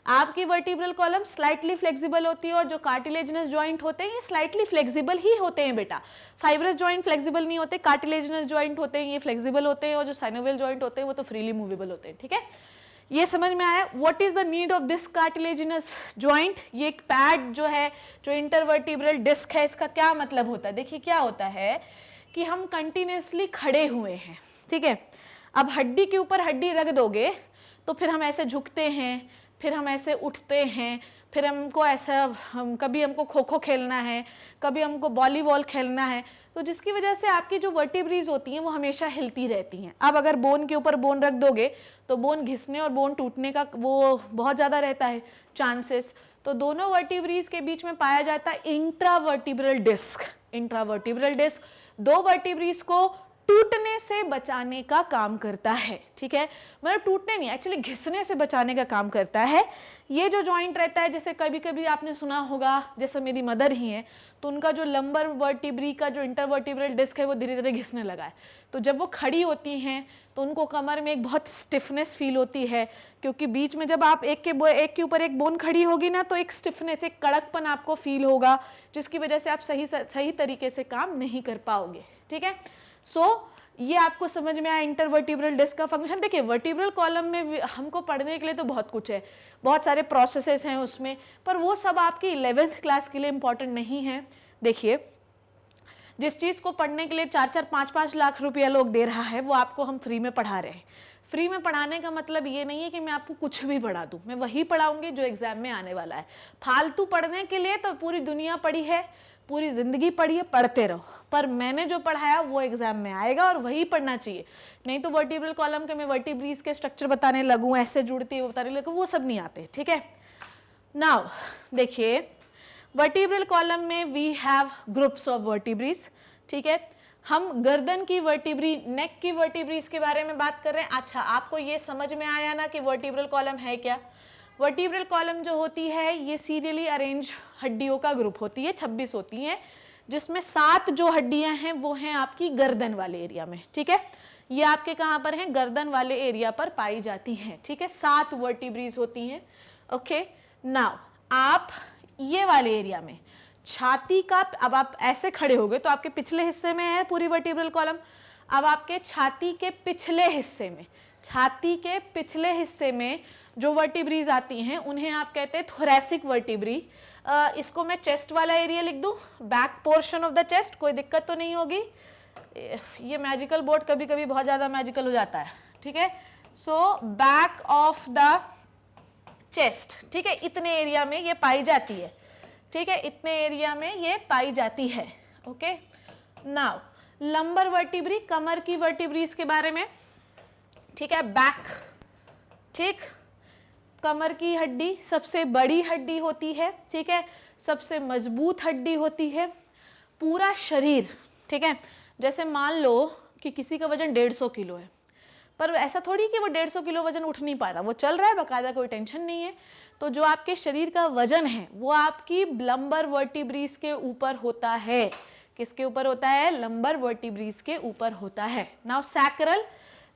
आपकी वर्टिब्रल कॉलम स्लाइटली फ्लेक्सिबल होती है और जो कार्टिलेजिनस जॉइंट होते हैं ये स्लाइटली फ्लेक्सिबल ही होते हैं बेटा। फाइब्रस जॉइंट फ्लेक्सिबल नहीं होते, कार्टिलेजिनस जॉइंट होते हैं ये फ्लेक्सिबल होते हैं, और जो साइनोवियल जॉइंट होते हैं वो तो फ्रीली मूवेबल होते हैं, ठीक है। ये समझ में आया। What is the need of this cartilaginous joint? ये एक पैड जो है, जो इंटरवर्टिब्रल डिस्क है, इसका क्या मतलब होता है? देखिए क्या होता है कि हम कंटिन्यूसली खड़े हुए हैं, ठीक है। अब हड्डी के ऊपर हड्डी रख दोगे तो फिर हम ऐसे झुकते हैं, फिर हम ऐसे उठते हैं, फिर हमको ऐसा कभी हमको खो खो खेलना है, कभी हमको वॉलीबॉल खेलना है, तो जिसकी वजह से आपकी जो वर्टिब्रीज होती हैं वो हमेशा हिलती रहती हैं। अब अगर बोन के ऊपर बोन रख दोगे तो बोन घिसने और बोन टूटने का वो बहुत ज़्यादा रहता है चांसेस। तो दोनों वर्टिब्रीज के बीच में पाया जाता है इंट्रावर्टिब्रल डिस्क। इंट्रावर्टिब्रल डिस्क दो वर्टिब्रीज को टूटने से बचाने का काम करता है, ठीक है। मतलब टूटने नहीं, एक्चुअली घिसने से बचाने का काम करता है। ये जो जॉइंट रहता है, जैसे कभी कभी आपने सुना होगा, जैसे मेरी मदर ही हैं तो उनका जो लंबर वर्टिब्री का जो इंटरवर्टिब्रल डिस्क है वो धीरे धीरे घिसने लगा है। तो जब वो खड़ी होती हैं तो उनको कमर में एक बहुत स्टिफनेस फील होती है, क्योंकि बीच में जब आप एक के ऊपर एक बोन खड़ी होगी ना तो एक स्टिफनेस, एक कड़कपन आपको फील होगा, जिसकी वजह से आप सही तरीके से काम नहीं कर पाओगे, ठीक है। सो ये आपको समझ में आया इंटरवर्टिब्रल डिस्क का फंक्शन। देखिए वर्टिब्रल कॉलम में हमको पढ़ने के लिए तो बहुत कुछ है, बहुत सारे प्रोसेसेस हैं उसमें, पर वो सब आपकी 11th क्लास के लिए इंपॉर्टेंट नहीं है। देखिए जिस चीज़ को पढ़ने के लिए 4-4, 5-5 लाख रुपया लोग दे रहा है वो आपको हम फ्री में पढ़ा रहे हैं। फ्री में पढ़ाने का मतलब ये नहीं है कि मैं आपको कुछ भी पढ़ा दूँ, मैं वही पढ़ाऊँगी जो एग्जाम में आने वाला है। फालतू पढ़ने के लिए तो पूरी दुनिया पढ़ी है, पूरी जिंदगी पढ़िए, पढ़ते रहो, पर मैंने जो पढ़ाया वो एग्जाम में आएगा और वही पढ़ना चाहिए। नहीं तो वर्टिब्रल कॉलम के मैं वर्टिब्रीज के स्ट्रक्चर बताने लगूं, ऐसे जुड़ती है बताने लगूं, वो सब नहीं आते, ठीक है। नाउ देखिए वर्टिब्रल कॉलम में we have groups of vertebrae, ठीक है। हम गर्दन की वर्टिब्री, नेक की वर्टिब्रीज के बारे में बात कर रहे हैं। अच्छा, आपको ये समझ में आया ना कि वर्टिब्रल कॉलम है क्या? वर्टिब्रल कॉलम जो होती है ये सीरियली अरेंज हड्डियों का ग्रुप होती है, 26 होती हैं, जिसमें 7 जो हड्डियां हैं वो हैं आपकी गर्दन वाले एरिया में, ठीक है। ये आपके कहाँ पर हैं? गर्दन वाले एरिया पर पाई जाती हैं, ठीक है। 7 वर्टिब्रीज होती हैं, ओके। नाउ आप ये वाले एरिया में छाती का, अब आप ऐसे खड़े हो गए तो आपके पिछले हिस्से में है पूरी वर्टिब्रल कॉलम। अब आपके छाती के पिछले हिस्से में, छाती के पिछले हिस्से में जो वर्टिब्रीज आती हैं उन्हें आप कहते हैं थोरैसिक वर्टिब्री। इसको मैं चेस्ट वाला एरिया लिख दूं, back portion of the chest, कोई दिक्कत तो नहीं होगी। ये मैजिकल बोर्ड कभी कभी बहुत ज़्यादा मैजिकल हो जाता है, ठीक है। So back of the chest, ठीक है, इतने एरिया में ये पाई जाती है, ठीक है, इतने एरिया में ये पाई जाती है, ओके। नाउ लंबर वर्टिब्री, कमर की वर्टिब्रीज के बारे में, ठीक है। बैक, ठीक, कमर की हड्डी सबसे बड़ी हड्डी होती है, ठीक है, सबसे मजबूत हड्डी होती है। पूरा शरीर, ठीक है, जैसे मान लो कि किसी का वजन 150 किलो है, पर ऐसा थोड़ी कि वो 150 किलो वजन उठ नहीं पा रहा, वो चल रहा है बाकायदा, कोई टेंशन नहीं है। तो जो आपके शरीर का वजन है वो आपकी लंबर वर्टिब्रीज के ऊपर होता है। किसके ऊपर होता है? लंबर वर्टिब्रीज के ऊपर होता है। नाउ सैक्रल,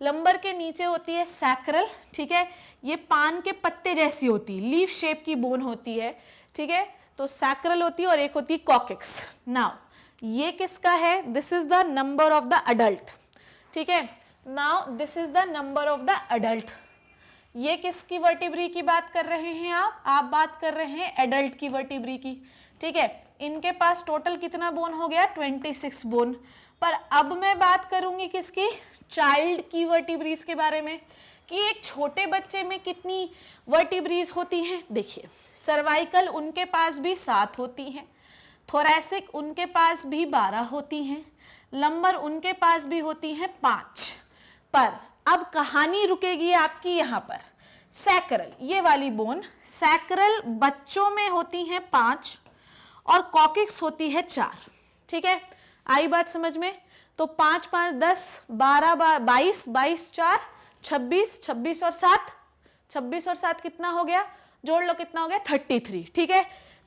लंबर के नीचे होती है सैक्रल, ठीक है, ये पान के पत्ते जैसी होती है, लीफ शेप की बोन होती है, ठीक है, तो सैक्रल होती है और एक होती है कॉकेक्स। नाउ ये किसका है? This is the number of the adult, ठीक है। Now this is the number of the adult. ये किसकी वर्टिब्री की बात कर रहे हैं आप बात कर रहे हैं एडल्ट की वर्टिब्री की, ठीक है। इनके पास टोटल कितना बोन हो गया? 26 बोन। पर अब मैं बात करूंगी किसकी? चाइल्ड की वर्टिब्रीज के बारे में, कि एक छोटे बच्चे में कितनी वर्टिब्रीज होती हैं। देखिए, सर्वाइकल उनके पास भी 7 होती हैं, थोरैसिक उनके पास भी 12 होती हैं, लंबर उनके पास भी होती हैं 5। पर अब कहानी रुकेगी आपकी यहाँ पर। सैक्रल, ये वाली बोन, सैक्रल बच्चों में होती हैं 5 और कॉकेक्स होती है 4, ठीक है। आई बात समझ में? तो 5 5 10 12 22 22 4 26, 26 और 7, 26 और 7 कितना हो गया? जोड़ लो, कितना हो गया? 33, ठीक है।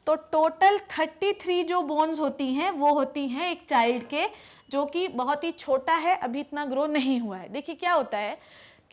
तो टोटल 33 जो बोन्स होती हैं वो होती हैं एक चाइल्ड के, जो कि बहुत ही छोटा है, अभी इतना ग्रो नहीं हुआ है। देखिए क्या होता है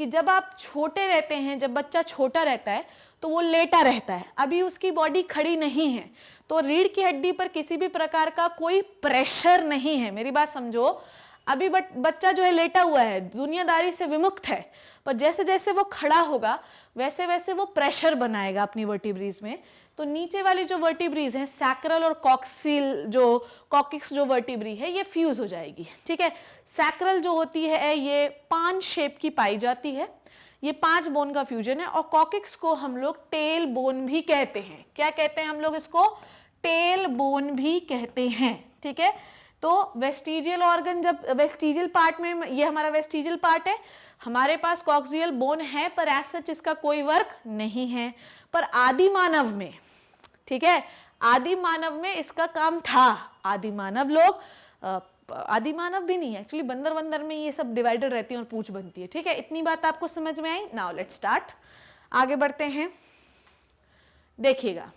कि जब आप छोटे रहते हैं, जब बच्चा छोटा रहता है तो वो लेटा रहता है, अभी उसकी बॉडी खड़ी नहीं है, तो रीढ़ की हड्डी पर किसी भी प्रकार का कोई प्रेशर नहीं है। मेरी बात समझो, अभी बच्चा जो है लेटा हुआ है, दुनियादारी से विमुक्त है, पर जैसे जैसे वो खड़ा होगा वैसे वैसे वो प्रेशर बनाएगा अपनी वर्टिब्रीज में। तो नीचे वाली जो वर्टिब्रीज हैं, सैक्रल और कॉक्सिल, जो कॉकेक्स जो वर्टिब्री है, ये फ्यूज हो जाएगी, ठीक है। सैक्रल जो होती है ये 5 शेप की पाई जाती है, ये 5 बोन का फ्यूजन है। और कॉकेक्स को हम लोग टेल बोन भी कहते हैं। क्या कहते हैं हम लोग इसको? टेल बोन भी कहते हैं, ठीक है। तो वेस्टिजियल ऑर्गन, जब वेस्टिजियल पार्ट में, ये हमारा वेस्टिजियल पार्ट है, हमारे पास कॉक्सियल बोन है, पर एज सच इसका कोई वर्क नहीं है। पर आदि मानव में, ठीक है, आदि मानव में इसका काम था। आदि मानव लोग, आदि मानव भी नहीं है एक्चुअली, बंदर में ये सब डिवाइडेड रहती है और पूंछ बनती है, ठीक है। इतनी बात आपको समझ में आई? नाउ लेट्स स्टार्ट, आगे बढ़ते हैं। देखिएगा,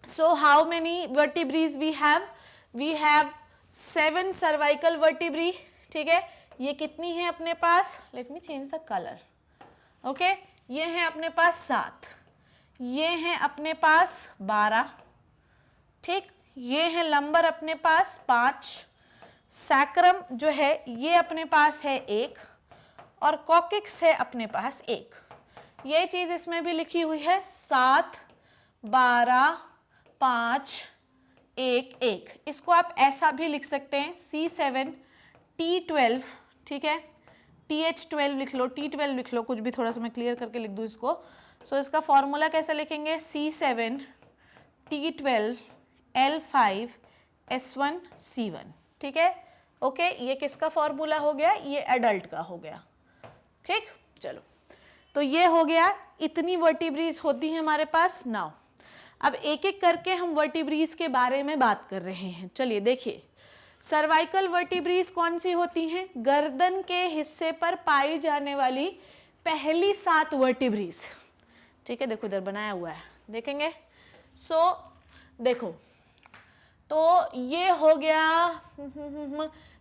so how many vertebrae we have? We have 7 cervical vertebrae, ठीक है। ये कितनी है अपने पास? Let me change the colour, okay. ये है अपने पास 7, ये है अपने पास 12, ठीक। ये है लंबर अपने पास 5, सैक्रम जो है ये अपने पास है 1 और कॉकेक्स है अपने पास 1। ये चीज इसमें भी लिखी हुई है 7 12 5 1 1। इसको आप ऐसा भी लिख सकते हैं C7 T12, ठीक है, TH12 लिख लो, T12 लिख लो, कुछ भी, थोड़ा सा मैं क्लियर करके लिख दूं इसको। सो इसका फॉर्मूला कैसे लिखेंगे? C7 T12 L5 S1 C1, ठीक है, ओके। ये किसका फॉर्मूला हो गया? ये एडल्ट का हो गया, ठीक। चलो, तो ये हो गया, इतनी वर्टिब्रीज होती हैं हमारे पास। नाउ अब एक एक करके हम वर्टिब्रीज के बारे में बात कर रहे हैं। चलिए देखिए, सर्वाइकल वर्टिब्रीज कौन सी होती हैं? गर्दन के हिस्से पर पाई जाने वाली पहली 7 वर्टिब्रीज, ठीक है। देखो इधर बनाया हुआ है, देखेंगे। सो देखो, तो ये हो गया,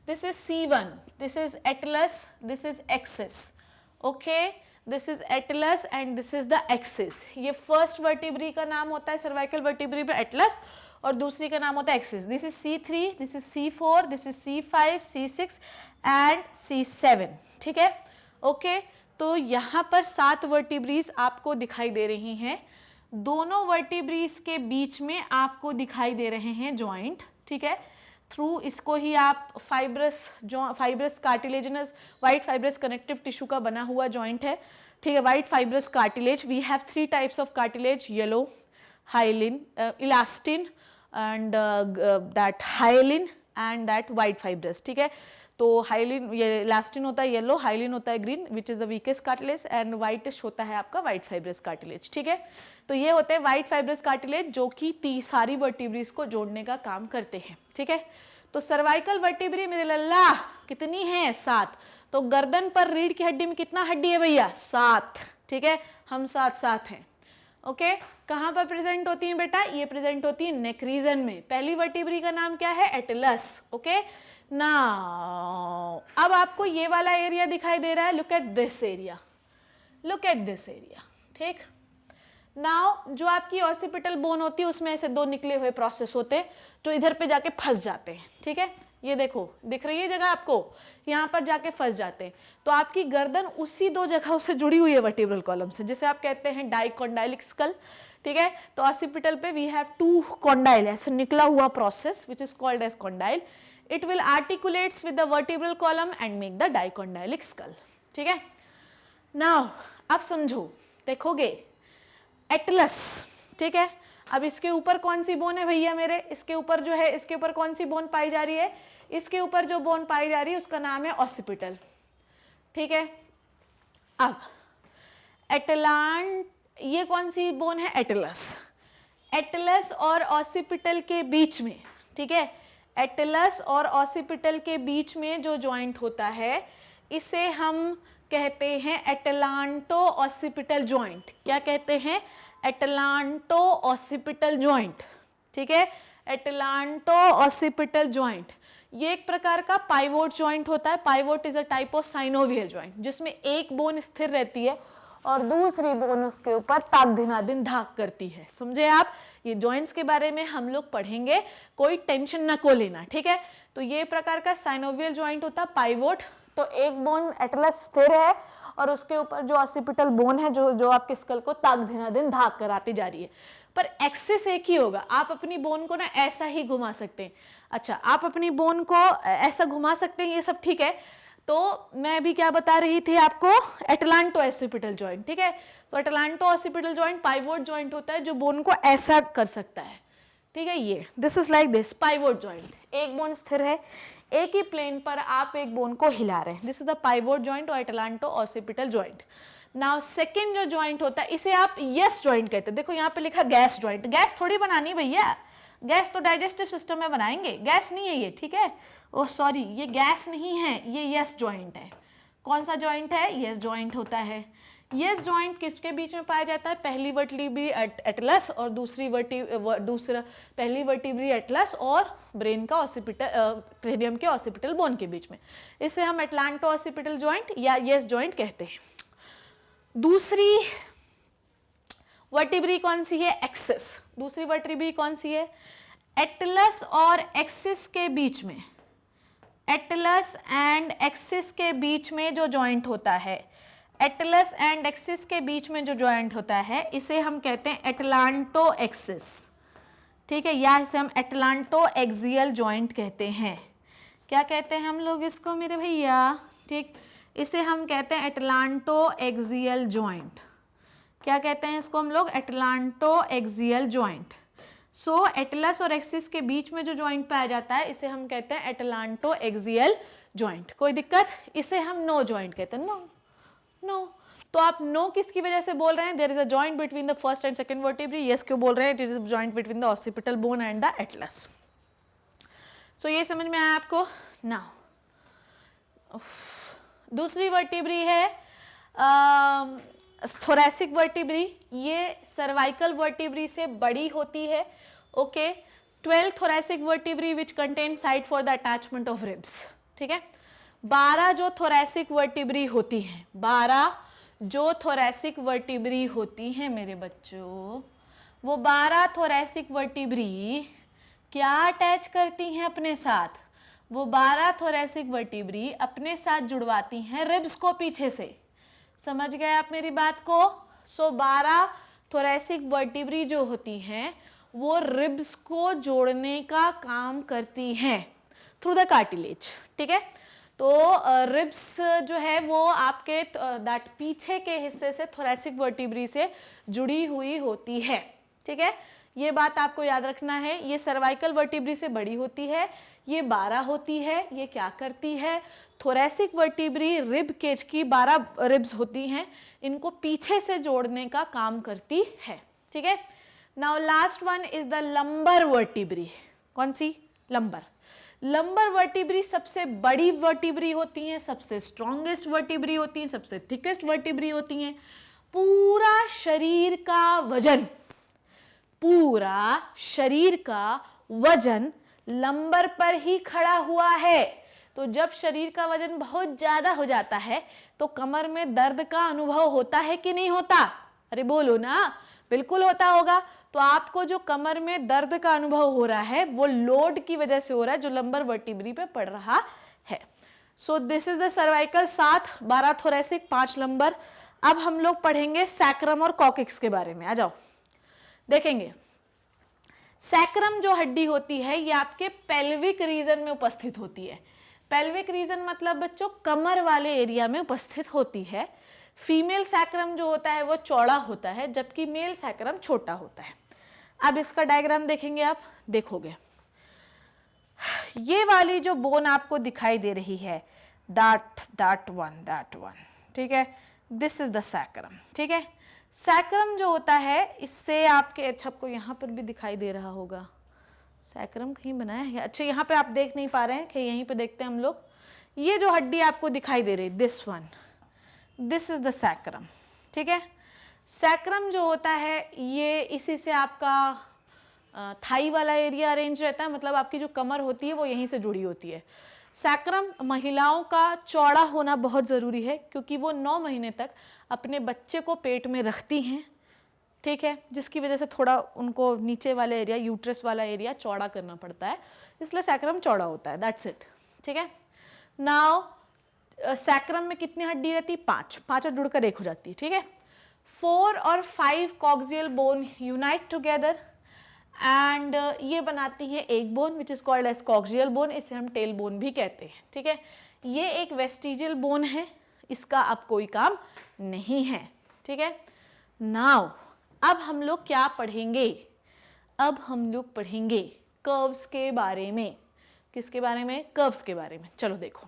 this is C1, this is Atlas, this is axis, okay, this is Atlas and this is the axis. ये फर्स्ट वर्टिब्री का नाम होता है सर्वाइकल वर्टिब्री पे एटलस, और दूसरी का नाम होता है axis. This is C3, this is C4, this is C5, C6 and C7, ठीक है, ओके। तो यहाँ पर 7 वर्टिब्रीज आपको दिखाई दे रही हैं। दोनों वर्टिब्रीज के बीच में आपको दिखाई दे रहे हैं जॉइंट, ठीक है। थ्रू इसको ही आप fibrous cartilaginous, white fibrous connective tissue का बना हुआ जॉइंट है, ठीक है। White fibrous cartilage, we have 3 types of cartilage, yellow, hyaline, elastin and that hyaline and that white fibrous, ठीक है। तो हाइलिन, ये इलास्टिन होता है येलो, हाइलिन होता है green, which is the weakest cartilage, and whitish होता है आपका वाइट फाइब्रस कार्टिलेज, ठीक है। तो ये होते हैं वाइट फाइब्रस कार्टिलेज, जो कि सारी वर्टिब्रीज को जोड़ने का काम करते हैं, ठीक है। तो सर्वाइकल वर्टिब्री मेरे लल्ला कितनी है? 7। तो गर्दन पर रीढ़ की हड्डी में कितना हड्डी है भैया? 7, ठीक है। हम 7 हैं। ओके कहाँ पर प्रेजेंट होती हैं बेटा? ये प्रेजेंट होती है नेक रीजन में। पहली वर्टिब्री का नाम क्या है? एटलस। ओके नाउ अब आपको ये वाला एरिया दिखाई दे रहा है, look at this area, look at this area. ठीक, नाउ जो आपकी ऑसिपिटल बोन होती है उसमें ऐसे दो निकले हुए प्रोसेस होते हैं जो इधर पे जाके फंस जाते हैं। ठीक है, ये देखो दिख रही है जगह आपको, यहाँ पर जाके फंस जाते हैं। तो आपकी गर्दन उसी दो जगहों से जुड़ी हुई है वर्टिब्रल कॉलम से, जिसे आप कहते हैं डाइकोंडाइलिक स्कल। ठीक है, तो ऑसिपिटल पे वी हैव टू कॉन्डाइल, ऐसे निकला हुआ process which is called as condyle. It will articulates with the vertebral column and make the dicondylic skull. ठीक है, नाउ अब समझो, देखोगे एटलस। ठीक है, अब इसके ऊपर कौन सी बोन है भैया मेरे? इसके ऊपर जो है, इसके ऊपर कौन सी बोन पाई जा रही है? इसके ऊपर जो बोन पाई जा रही है उसका नाम है ऑसिपिटल। ठीक है, अब एटलांट, ये कौन सी बोन है? एटलस। एटलस और ऑसिपिटल के बीच में, ठीक है, एटलस और ऑसिपिटल के बीच में जो जॉइंट होता है इसे हम कहते हैं एटलांटो ऑसिपिटल जॉइंट। क्या कहते हैं? Atlanto occipital joint. ठीक है, एटलांटो ऑसिपिटल जॉइंट ये एक प्रकार का पाइवोट जॉइंट होता है। Pivot is a type of synovial joint जिसमें एक बोन स्थिर रहती है और दूसरी बोन उसके ऊपर ताक धिनादिन धाक करती है। समझे आप? ये जॉइंट्स के बारे में हम लोग पढ़ेंगे, कोई टेंशन ना को लेना। ठीक है, तो ये प्रकार का साइनोवियल जॉइंट होता है पाइवोट। तो एक बोन एटलस स्थिर है और उसके ऊपर जो ऑसिपिटल बोन है जो आपके स्कल को ताक धिनादिन धाक कराती जा रही है, पर एक्सिस एक ही होगा। आप अपनी बोन को ना ऐसा ही घुमा सकते हैं। अच्छा, आप अपनी बोन को ऐसा घुमा सकते हैं, ये सब ठीक है। तो मैं अभी क्या बता रही थी आपको? Atlanto occipital joint. ठीक है, तो atlanto occipital joint pivot joint होता है जो बोन को ऐसा कर सकता है। ठीक है, ये this is like this pivot joint. एक बोन स्थिर है, एक ही प्लेन पर आप एक बोन को हिला रहे हैं। This is the pivot joint और atlanto occipital joint. Now second जो जॉइंट होता है इसे आप यस जॉइंट कहते हैं। देखो यहाँ पे लिखा गैस जॉइंट। गैस थोड़ी बनानी भैया, गैस तो डाइजेस्टिव सिस्टम में बनाएंगे, गैस नहीं है ये। ठीक है, ओह सॉरी, ये गैस नहीं है, ये यस जॉइंट है। कौन सा जॉइंट है? यस जॉइंट होता है। यस जॉइंट किसके बीच में पाया जाता है? पहली वर्टिब्री एटलस और पहली वर्टिब्री एटलस और ब्रेन का ऑसिपिटल, क्रेनियम के ऑसिपिटल बोन के बीच में। इसे हम एटलांटो ऑसिपिटल जॉइंट या यस जॉइंट कहते हैं। दूसरी वर्टिब्री कौन सी है? एक्सिस। दूसरी वर्टिब्री कौन सी है? एटलस और एक्सिस के बीच में, एटलस एंड एक्सिस के बीच में जो जॉइंट होता है, एटलस एंड एक्सिस के बीच में जो जॉइंट होता है इसे हम कहते हैं एटलांटो एक्सिस। ठीक है, या इसे हम एटलांटो एक्सियल जॉइंट कहते हैं। क्या कहते हैं हम लोग इसको मेरे भैया? ठीक, इसे हम कहते हैं एटलांटो एक्सियल जॉइंट। क्या कहते हैं इसको हम लोग? Atlanto axial joint. So atlas और एक्सिस के बीच में जो जॉइंट पाया जाता है इसे हम कहते हैं एटलांटो एक्सियल जॉइंट। कोई दिक्कत? इसे हम नो जॉइंट कहते हैं। नो नो, तो आप नो किसकी वजह से बोल रहे हैं? There is a joint between the first and second vertebrae. Yes क्यों बोल रहे हैं? It is joint between the occipital bone and the atlas. So ये समझ में आया आपको? नाउ दूसरी वर्टिब्री है थोरैसिक वर्टिब्री। ये सर्वाइकल वर्टिब्री से बड़ी होती है। Okay, 12 thoracic vertebrae which contain site for the attachment of ribs. ठीक है, 12 जो थोरैसिक वर्टिब्री होती हैं, 12 जो थोरैसिक वर्टिब्री होती हैं मेरे बच्चों, वो 12 थोरैसिक वर्टिब्री क्या अटैच करती हैं अपने साथ? वो 12 थोरैसिक वर्टिब्री अपने साथ जुड़वाती हैं रिब्स को पीछे से। समझ गए आप मेरी बात को? सो 12 थोरैसिक वर्टिब्री जो होती हैं वो रिब्स को जोड़ने का काम करती हैं थ्रू द कार्टिलेज। ठीक है, तो रिब्स जो है वो आपके दैट पीछे के हिस्से से थोरैसिक वर्टिब्री से जुड़ी हुई होती है। ठीक है, ये बात आपको याद रखना है। ये सर्वाइकल वर्टिब्री से बड़ी होती है, ये 12 होती है। ये क्या करती है? थोरैसिक वर्टिब्री रिब केज की 12 रिब्स होती हैं, इनको पीछे से जोड़ने का काम करती है। ठीक है, now last one is the lumbar vertebrae. कौन सी? लंबर। लंबर वर्टिब्री सबसे बड़ी वर्टिब्री होती हैं, सबसे स्ट्रॉन्गेस्ट वर्टिब्री होती हैं, सबसे थिकेस्ट वर्टिब्री होती हैं। पूरा शरीर का वजन, पूरा शरीर का वजन लंबर पर ही खड़ा हुआ है। तो जब शरीर का वजन बहुत ज्यादा हो जाता है तो कमर में दर्द का अनुभव होता है कि नहीं होता? अरे बोलो ना, बिल्कुल होता होगा। तो आपको जो कमर में दर्द का अनुभव हो रहा है वो लोड की वजह से हो रहा है जो लंबर वर्टिब्री पे पड़ रहा है। So this is the cervical, 7 12 thoracic, 5 lumbar. अब हम लोग पढ़ेंगे सैक्रम और कॉक्सिक्स के बारे में। आ जाओ, देखेंगे सैक्रम जो हड्डी होती है ये आपके पेल्विक रीजन में उपस्थित होती है। पेल्विक रीजन मतलब बच्चों कमर वाले एरिया में उपस्थित होती है। फीमेल सैक्रम जो होता है वो चौड़ा होता है जबकि मेल सैक्रम छोटा होता है। अब इसका डायग्राम देखेंगे, आप देखोगे ये वाली जो बोन आपको दिखाई दे रही है, दैट वन, ठीक है, दिस इज द सैक्रम। ठीक है, सैक्रम जो होता है इससे आपके, अच्छा आपको यहाँ पर भी दिखाई दे रहा होगा, सैक्रम कहीं बनाया है, अच्छा यहाँ पे आप देख नहीं पा रहे हैं कि यहीं पे देखते हैं हम लोग। ये जो हड्डी आपको दिखाई दे रही है, this one, this is the sacrum. ठीक है, सैक्रम जो होता है ये इसी से आपका थाई वाला एरिया अरेंज रहता है, मतलब आपकी जो कमर होती है वो यहीं से जुड़ी होती है। सैक्रम महिलाओं का चौड़ा होना बहुत ज़रूरी है क्योंकि वो 9 महीने तक अपने बच्चे को पेट में रखती हैं। ठीक है, जिसकी वजह से थोड़ा उनको नीचे वाला एरिया, यूट्रस वाला एरिया चौड़ा करना पड़ता है, इसलिए सैक्रम चौड़ा होता है, दैट्स इट। ठीक है, नाउ सैक्रम में कितनी हड्डी रहती? 5 5 जुड़कर 1 हो जाती है। ठीक है, 4 और 5 coccygeal bone unite together and ये बनाती है एक bone which is called as coccygeal bone, इसे हम टेल बोन भी कहते हैं। ठीक है, ये एक वेस्टिजियल बोन है, इसका अब कोई काम नहीं है। ठीक है, नाउ अब हम लोग क्या पढ़ेंगे? अब हम लोग पढ़ेंगे कर्व्स के बारे में। किसके बारे में? कर्व्स के बारे में। चलो देखो,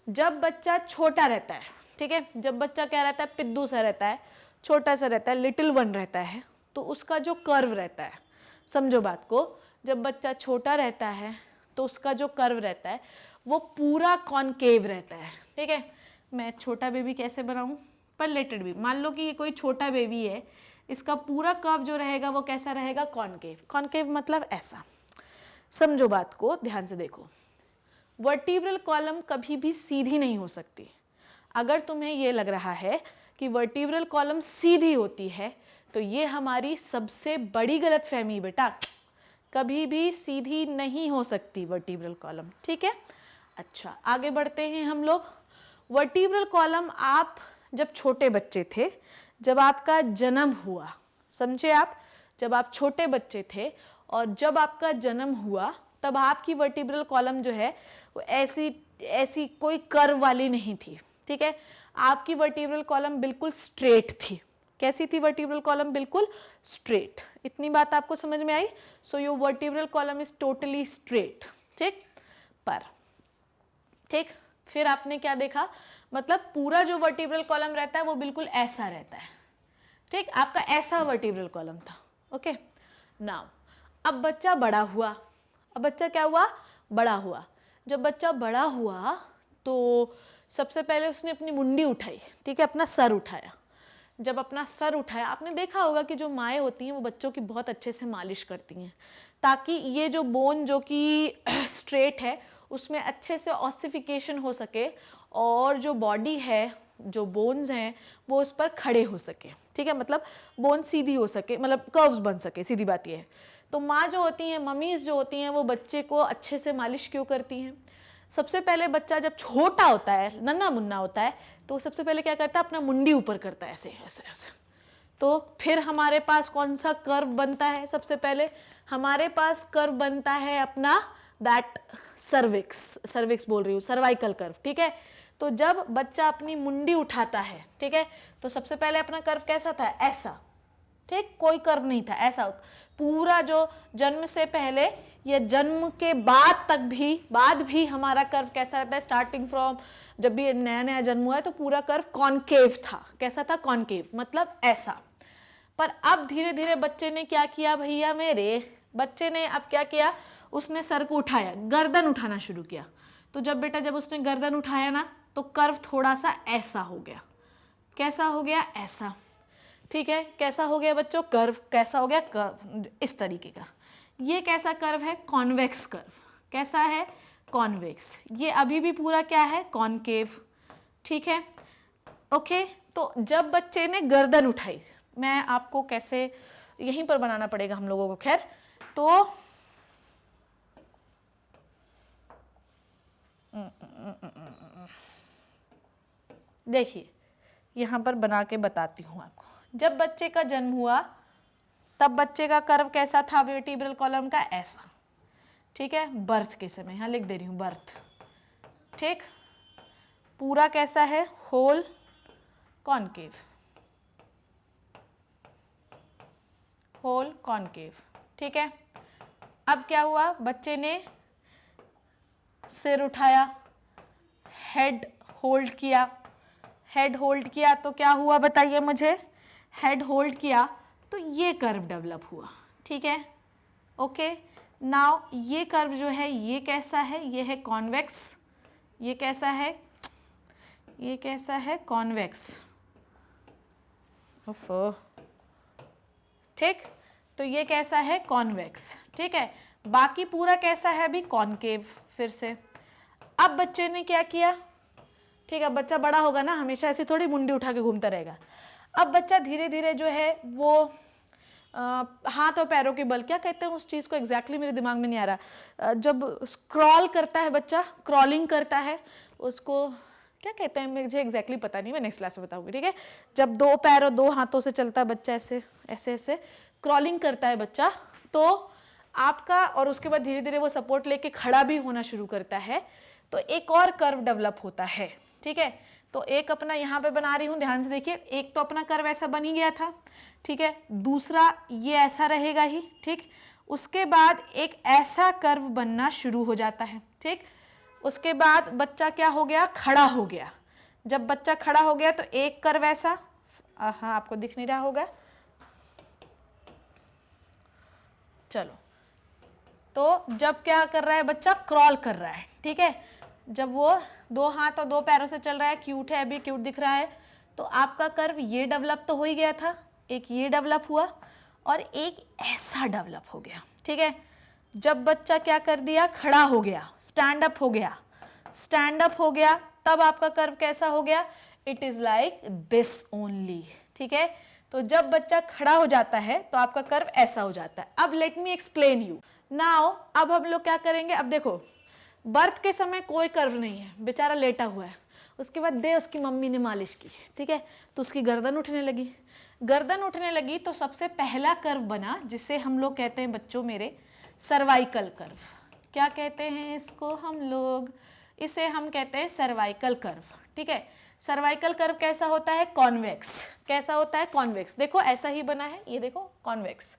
जब बच्चा छोटा रहता है, ठीक है, जब बच्चा क्या रहता है, पिद्दू सा रहता है, छोटा सा रहता है, लिटिल वन रहता है, तो उसका जो कर्व रहता है, समझो बात को, जब बच्चा छोटा रहता है तो उसका जो कर्व रहता है वो पूरा कॉनकेव रहता है। ठीक है, मैं छोटा बेबी कैसे बनाऊं? पर लेटेड भी, मान लो कि ये कोई छोटा बेबी है, इसका पूरा कर्व जो रहेगा वो कैसा रहेगा? कॉनकेव। कॉनकेव मतलब ऐसा, समझो बात को, ध्यान से देखो। वर्टिब्रल कॉलम कभी भी सीधी नहीं हो सकती। अगर तुम्हें ये लग रहा है कि वर्टिब्रल कॉलम सीधी होती है तो ये हमारी सबसे बड़ी गलतफहमी बेटा, कभी भी सीधी नहीं हो सकती वर्टिब्रल कॉलम। ठीक है, अच्छा आगे बढ़ते हैं हम लोग। वर्टिब्रल कॉलम आप जब छोटे बच्चे थे, जब आपका जन्म हुआ, समझे आप, जब आप छोटे बच्चे थे और जब आपका जन्म हुआ तब आपकी वर्टिब्रल कॉलम जो है वो ऐसी कोई कर्व वाली नहीं थी। ठीक है, आपकी वर्टिब्रल कॉलम बिल्कुल स्ट्रेट थी। कैसी थी वर्टिब्रल कॉलम? बिल्कुल स्ट्रेट। इतनी बात आपको समझ में आई? So your vertebral column is totally straight. ठीक, पर ठीक, फिर आपने क्या देखा, मतलब पूरा जो वर्टिब्रल कॉलम रहता है वो बिल्कुल ऐसा रहता है। ठीक, आपका ऐसा वर्टिब्रल कॉलम था। ओके, नाउ अब बच्चा बड़ा हुआ, अब बच्चा क्या हुआ? बड़ा हुआ। जब बच्चा बड़ा हुआ तो सबसे पहले उसने अपनी मुंडी उठाई, ठीक है, अपना सर उठाया। जब अपना सर उठाया, आपने देखा होगा कि जो माएँ होती हैं वो बच्चों की बहुत अच्छे से मालिश करती हैं ताकि ये जो बोन जो कि स्ट्रेट है उसमें अच्छे से ऑसिफिकेशन हो सके और जो बॉडी है, जो बोन्स हैं वो उस पर खड़े हो सके। ठीक है, मतलब बोन सीधी हो सके, मतलब कर्व्स बन सके, सीधी बात ये है। तो माँ जो होती हैं, मम्मीज जो होती हैं, वो बच्चे को अच्छे से मालिश क्यों करती हैं? सबसे पहले बच्चा जब छोटा होता है, नन्हा मुन्ना होता है, तो सबसे पहले क्या करता है? अपना मुंडी ऊपर करता है, ऐसे ऐसे ऐसे। तो फिर हमारे पास कौन सा कर्व बनता है? सबसे पहले हमारे पास कर्व बनता है अपना दैट सर्विक्स बोल रही हूँ, सर्वाइकल कर्व। ठीक है, तो जब बच्चा अपनी मुंडी उठाता है, ठीक है, तो सबसे पहले अपना कर्व कैसा था? ऐसा। ठीक, कोई कर्व नहीं था, ऐसा। पूरा जो जन्म से पहले या जन्म के बाद भी हमारा कर्व कैसा रहता है? स्टार्टिंग फ्रॉम जब भी नया नया जन्म हुआ है तो पूरा कर्व कॉनकेव था। कैसा था? कॉनकेव, मतलब ऐसा। पर अब धीरे धीरे बच्चे ने क्या किया भैया मेरे, बच्चे ने अब क्या किया, उसने सर को उठाया, गर्दन उठाना शुरू किया। तो जब उसने गर्दन उठाया ना तो कर्व थोड़ा सा ऐसा हो गया, कैसा हो गया, ऐसा, ठीक है। कैसा हो गया बच्चों, कर्व, कैसा हो गया कर्व, इस तरीके का। ये कैसा कर्व है, कॉन्वेक्स कर्व। कैसा है, कॉन्वेक्स। ये अभी भी पूरा क्या है, कॉनकेव, ठीक है। ओके, तो जब बच्चे ने गर्दन उठाई, मैं आपको कैसे, यहीं पर बनाना पड़ेगा हम लोगों को, खैर, तो देखिए यहां पर बना के बताती हूं आपको। जब बच्चे का जन्म हुआ तब बच्चे का कर्व कैसा था वर्टिब्रल कॉलम का, ऐसा, ठीक है। बर्थ के समय, यहां लिख दे रही हूं बर्थ, ठीक। पूरा कैसा है, होल कॉनकेव, होल कॉनकेव, ठीक है। अब क्या हुआ, बच्चे ने सिर उठाया, हेड होल्ड किया, हेड होल्ड किया तो क्या हुआ बताइए मुझे, हेड होल्ड किया तो ये कर्व डेवलप हुआ, ठीक है। ओके, नाउ ये कर्व जो है ये कैसा है, ये है कॉन्वेक्स, ये कैसा है, ये कैसा है, कॉन्वेक्स, ठीक। तो ये कैसा है, कॉन्वेक्स, ठीक है। बाकी पूरा कैसा है अभी, कॉनकेव। फिर से अब बच्चे ने क्या किया, ठीक है, बच्चा बड़ा होगा ना, हमेशा ऐसी थोड़ी मुंडी उठा के घूमता रहेगा। अब बच्चा धीरे धीरे जो है वो हाथ और पैरों के बल, क्या कहते हैं उस चीज़ को एग्जैक्टली मेरे दिमाग में नहीं आ रहा, जब स्क्रॉल करता है बच्चा, क्रॉलिंग करता है, उसको क्या कहते हैं, मुझे एग्जैक्टली पता नहीं, मैं नेक्स्ट क्लास में बताऊंगी, ठीक है। जब दो पैर और दो हाथों से चलता है बच्चा, ऐसे ऐसे ऐसे क्रॉलिंग करता है बच्चा, तो आपका, और उसके बाद धीरे धीरे वो सपोर्ट लेके खड़ा भी होना शुरू करता है, तो एक और कर्व डेवलप होता है, ठीक है। तो एक अपना यहाँ पे बना रही हूँ, ध्यान से देखिए, एक तो अपना कर्व ऐसा बन ही गया था, ठीक है। दूसरा ये ऐसा रहेगा ही, ठीक। उसके बाद एक ऐसा कर्व बनना शुरू हो जाता है, ठीक। उसके बाद बच्चा क्या हो गया, खड़ा हो गया। जब बच्चा खड़ा हो गया तो एक कर्व ऐसा, हाँ आपको दिख नहीं रहा होगा, चलो, तो जब क्या कर रहा है बच्चा, क्रॉल कर रहा है, ठीक है। जब वो दो हाथ और दो पैरों से चल रहा है, क्यूट है, अभी क्यूट दिख रहा है, तो आपका कर्व ये डेवलप तो हो ही गया था, एक ये डेवलप हुआ और एक ऐसा डेवलप हो गया, ठीक है। जब बच्चा क्या कर दिया, खड़ा हो गया, स्टैंड अप हो गया, स्टैंड अप हो गया, तब आपका कर्व कैसा हो गया, it is like this only, ठीक है। तो जब बच्चा खड़ा हो जाता है तो आपका कर्व ऐसा हो जाता है। अब let me explain you now. अब हम लोग क्या करेंगे, अब देखो बर्थ के समय कोई कर्व नहीं है, बेचारा लेटा हुआ है, उसके बाद दे उसकी मम्मी ने मालिश की, ठीक है, तो उसकी गर्दन उठने लगी, गर्दन उठने लगी तो सबसे पहला कर्व बना जिसे हम लोग कहते हैं बच्चों मेरे, सर्वाइकल कर्व। क्या कहते हैं इसको हम लोग, इसे हम कहते हैं सर्वाइकल कर्व, ठीक है। सर्वाइकल कर्व कैसा होता है, कॉन्वेक्स, कैसा होता है, कॉन्वेक्स। देखो ऐसा ही बना है, ये देखो कॉन्वेक्स,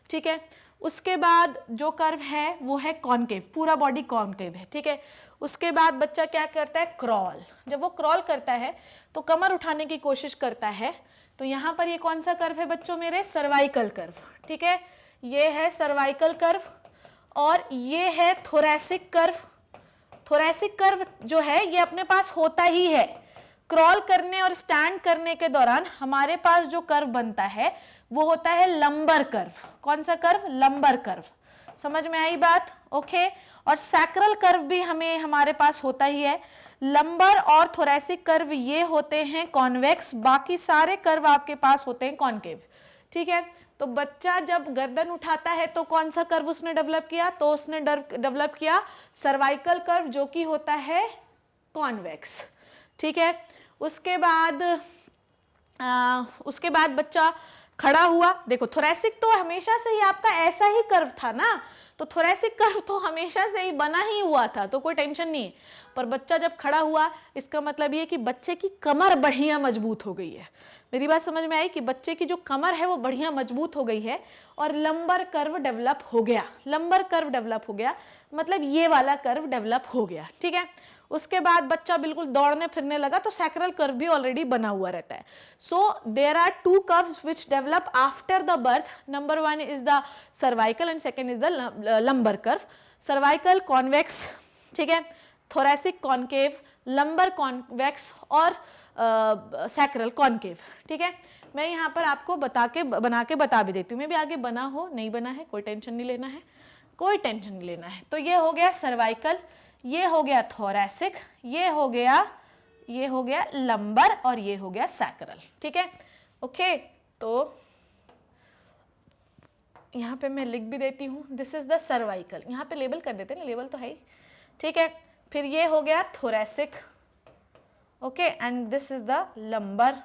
ठीक है। उसके बाद जो कर्व है वो है कॉनकेव, पूरा बॉडी कॉनकेव है, ठीक है। उसके बाद बच्चा क्या करता है, क्रॉल। जब वो क्रॉल करता है तो कमर उठाने की कोशिश करता है, तो यहाँ पर ये कौन सा कर्व है बच्चों मेरे, सर्वाइकल कर्व, ठीक है। ये है सर्वाइकल कर्व और ये है थोरैसिक कर्व। थोरैसिक कर्व जो है ये अपने पास होता ही है, क्रॉल करने और स्टैंड करने के दौरान हमारे पास जो कर्व बनता है वो होता है लंबर कर्व। कौन सा कर्व, लंबर कर्व। समझ में आई बात, ओके। और सैक्रल कर्व भी हमारे पास होता ही है। लंबर और थोरैसिक कर्व ये होते हैं कॉन्वेक्स, बाकी सारे कर्व आपके पास होते हैं कॉनकेव, ठीक है। तो बच्चा जब गर्दन उठाता है तो कौन सा कर्व उसने डेवलप किया, तो उसने डेवलप किया सर्वाइकल कर्व जो कि होता है कॉन्वेक्स, ठीक है। उसके बाद बच्चा खड़ा हुआ, देखो थोरैसिक तो हमेशा से ही आपका ऐसा ही कर्व था ना, तो थोरैसिक कर्व तो हमेशा से ही बना ही हुआ था, तो कोई टेंशन नहीं है। पर बच्चा जब खड़ा हुआ इसका मतलब ये कि बच्चे की कमर बढ़िया मजबूत हो गई है। मेरी बात समझ में आई कि बच्चे की जो कमर है वो बढ़िया मजबूत हो गई है और लंबर कर्व डेवलप हो गया। लंबर कर्व डेवलप हो गया मतलब ये वाला कर्व डेवलप हो गया, ठीक है। उसके बाद बच्चा बिल्कुल दौड़ने फिरने लगा तो सैक्रल कर्व भी ऑलरेडी बना हुआ रहता है। So there are two curves which develop after the birth. Number one is the cervical and second is the lumbar curve. Cervical convex, ठीक है, थोरैसिक कॉनकेव, लंबर कॉन्वेक्स और सैक्रल कॉन्केव, ठीक है। मैं यहाँ पर आपको बना के बता भी देती हूँ, मैं भी आगे बना हो नहीं बना है कोई टेंशन नहीं लेना है, कोई टेंशन नहीं लेना है। तो ये हो गया सर्वाइकल, ये हो गया थोरैसिक, ये हो गया लंबर और ये हो गया सैक्रल, ठीक है। ओके, तो यहाँ पे मैं लिख भी देती हूँ, दिस इज द सर्वाइकल, यहाँ पे लेबल कर देते हैं, लेबल तो है ही, ठीक है। फिर ये हो गया thoracic, okay, and this is the lumbar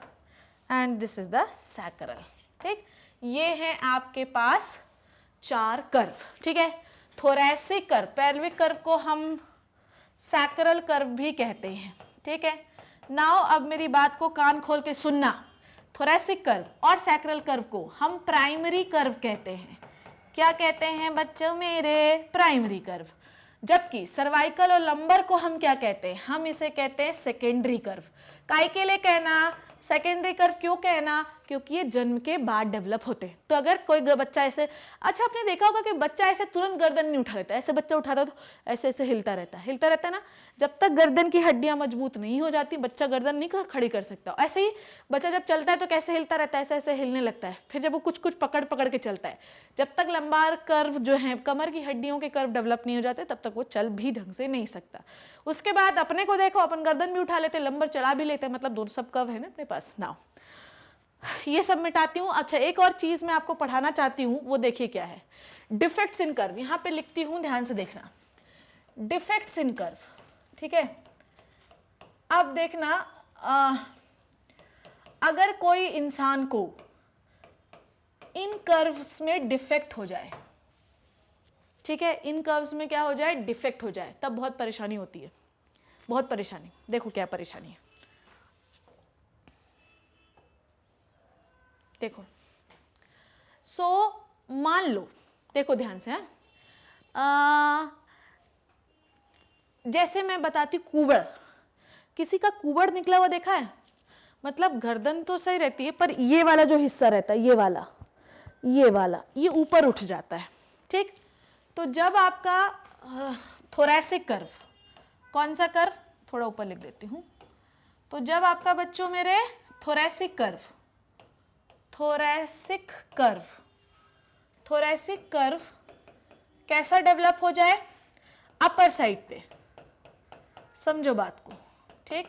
and this is the sacral, ठीक। ये है आपके पास 4 कर्व, ठीक है। थोरैसिक कर्व, पेल्विक कर्व को हम सैक्रल कर्व भी कहते हैं, ठीक है। नाउ अब मेरी बात को कान खोल के सुनना, थोरैसिक कर्व और सैक्रल कर्व को हम प्राइमरी कर्व कहते हैं। क्या कहते हैं बच्चों मेरे? Primary curve. जबकि सर्वाइकल और लंबर को हम क्या कहते हैं? हम इसे कहते हैं सेकेंडरी कर्व। काय के लिए कहना सेकेंडरी कर्व? क्यों कहना? क्योंकि ये जन्म के बाद डेवलप होते हैं। तो अगर कोई बच्चा ऐसे, अच्छा आपने देखा होगा कि बच्चा ऐसे तुरंत गर्दन नहीं उठा लेता, ऐसे बच्चा उठाता तो ऐसे ऐसे हिलता रहता है ना। जब तक गर्दन की हड्डियां मजबूत नहीं हो जाती बच्चा गर्दन नहीं खड़ी कर सकता। ऐसे ही बच्चा जब चलता है तो कैसे हिलता रहता है, ऐसे ऐसे हिलने लगता है। फिर जब वो कुछ कुछ पकड़ पकड़ के चलता है, जब तक लंबार कर्व जो है कमर की हड्डियों के कर्व डेवलप नहीं हो जाते तब तक वो चल भी ढंग से नहीं सकता। उसके बाद अपने को देखो, अपन गर्दन भी उठा लेते, लंबर चला भी लेते, मतलब दोनों सब कर्व है ना अपने पास। नाउ ये सब मिटाती हूँ। अच्छा, एक और चीज मैं आपको पढ़ाना चाहती हूँ, वो देखिए क्या है, डिफेक्ट्स इन कर्व। यहाँ पे लिखती हूँ, ध्यान से देखना, डिफेक्ट्स इन कर्व, ठीक है। अब देखना, अगर कोई इंसान को इन कर्व्स में डिफेक्ट हो जाए, ठीक है, इन कर्व्स में क्या हो जाए? डिफेक्ट हो जाए, तब बहुत परेशानी होती है, बहुत परेशानी। देखो क्या परेशानी है, देखो। मान लो, देखो ध्यान से, जैसे मैं बताती कुबड़, किसी का कुबड़ निकला हुआ देखा है? मतलब गर्दन तो सही रहती है पर ये वाला जो हिस्सा रहता है, ये वाला ये ऊपर उठ जाता है, ठीक। तो जब आपका थोरैसिक कर्व, कौन सा कर्व? थोड़ा ऊपर लिख देती हूँ। तो जब आपका बच्चों मेरे थोरैसिक कर्व कैसा डेवलप हो जाए? अपर साइड पे, समझो बात को, ठीक।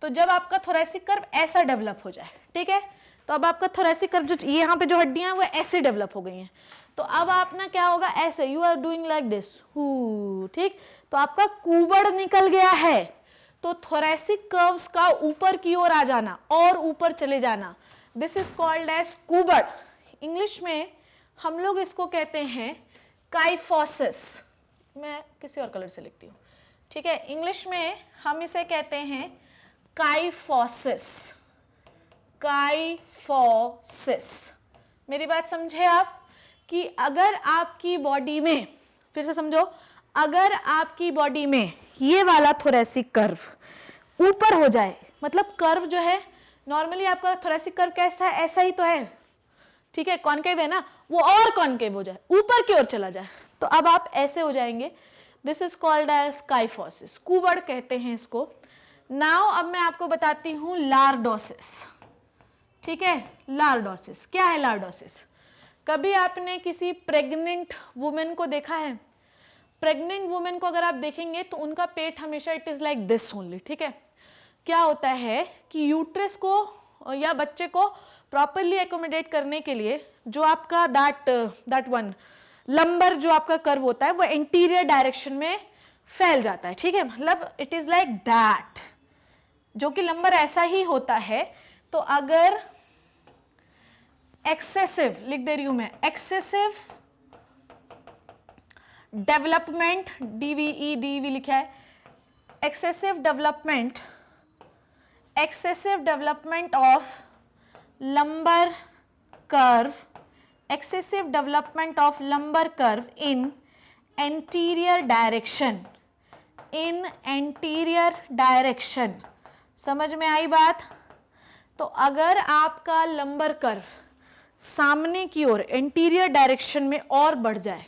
तो जब आपका थोरैसिक कर्व ऐसा डेवलप हो जाए, ठीक है, तो अब आपका थोरैसिक कर्व जो यहाँ पे जो हड्डियां हैं वो ऐसे डेवलप हो गई हैं। तो अब आप ना क्या होगा, ऐसे you are doing like this, ठीक। तो आपका कुबड़ निकल गया है। तो थोरैसिक कर्व्स का ऊपर की ओर आ जाना और ऊपर चले जाना, दिस इज कॉल्ड एज कुबड़। इंग्लिश में हम लोग इसको कहते हैं काइफोसिस। मैं किसी और कलर से लिखती हूँ, ठीक है। इंग्लिश में हम इसे कहते हैं काइफोसिस। मेरी बात समझे आप? कि अगर आपकी बॉडी में, फिर से समझो, अगर आपकी बॉडी में ये वाला थोरैसिक कर्व ऊपर हो जाए, मतलब कर्व जो है नॉर्मली आपका थोरैसिक कर्व कैसा है? ऐसा ही तो है, ठीक है, कॉनकेव है ना, वो और कॉनकेव हो जाए, ऊपर की ओर चला जाए, तो अब आप ऐसे हो जाएंगे। This is called as kyphosis, कुबड़ कहते हैं इसको। नाउ अब मैं आपको बताती हूँ लार्डोसिस, ठीक है। लार्डोसिस क्या है? लार्डोसिस, कभी आपने किसी प्रेग्नेंट वुमेन को देखा है? प्रेग्नेंट वुमेन को अगर आप देखेंगे तो उनका पेट हमेशा it is like this only, ठीक है। क्या होता है कि यूट्रस को या बच्चे को प्रॉपरली एकोमोडेट करने के लिए जो आपका दैट वन लंबर जो आपका कर्व होता है वो इंटीरियर डायरेक्शन में फैल जाता है, ठीक है। मतलब इट इज लाइक दैट, जो कि लंबर ऐसा ही होता है। तो अगर एक्सेसिव, लिख दे रही हूं मैं, एक्सेसिव डेवलपमेंट, डीवी लिखा है, excessive development of lumbar curve in anterior direction, समझ में आई बात? तो अगर आपका लंबर कर्व सामने की ओर एंटीरियर डायरेक्शन में और बढ़ जाए,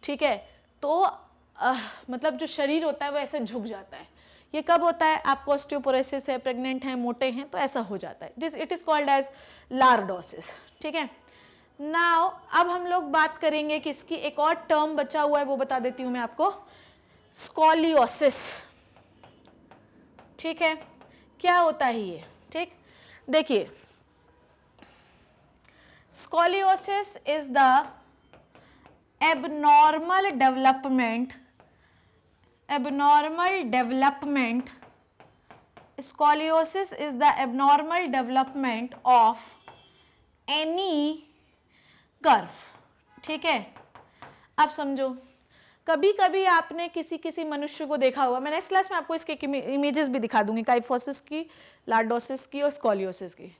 ठीक है, तो मतलब जो शरीर होता है वो ऐसे झुक जाता है, ये कब होता है? आपको ऑस्टियोपोरोसिस है, प्रेग्नेंट हैं, मोटे हैं, तो ऐसा हो जाता है। It is called as lordosis. ठीक है, नाउ अब हम लोग बात करेंगे कि इसकी एक और टर्म बचा हुआ है, वो बता देती हूं मैं आपको, स्कॉलियोसिस। ठीक है, क्या होता है ये? ठीक, देखिए, scoliosis is the abnormal development, scoliosis is the abnormal development of any curve। ठीक है, अब समझो, कभी कभी आपने किसी मनुष्य को देखा होगा, मैं नेक्स्ट क्लास में आपको इसके इमेजेस भी दिखा दूंगी, काइफोसिस की, लॉर्डोसिस की और स्कॉलियोसिस की।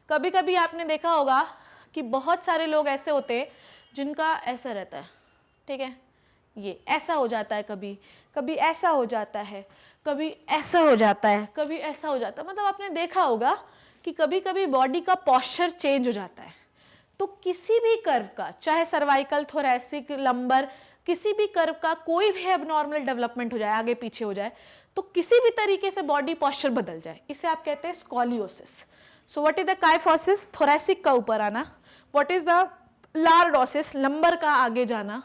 कभी कभी आपने देखा होगा कि बहुत सारे लोग ऐसे होते हैं जिनका ऐसा रहता है। ठीक है, ये ऐसा हो जाता है, कभी कभी ऐसा हो जाता है, कभी ऐसा हो जाता है, कभी ऐसा हो जाता है। मतलब आपने देखा होगा कि कभी कभी बॉडी का पोस्चर चेंज हो जाता है। तो किसी भी कर्व का, चाहे सर्वाइकल, थोरैसिक, लंबर, किसी भी कर्व का कोई भी एबनॉर्मल डेवलपमेंट हो जाए, आगे पीछे हो जाए, तो किसी भी तरीके से बॉडी पोस्चर बदल जाए, इसे आप कहते हैं scoliosis. So what is the kyphosis? Thoracic का ऊपर आना। What is the lordosis? Lumbar का आगे जाना।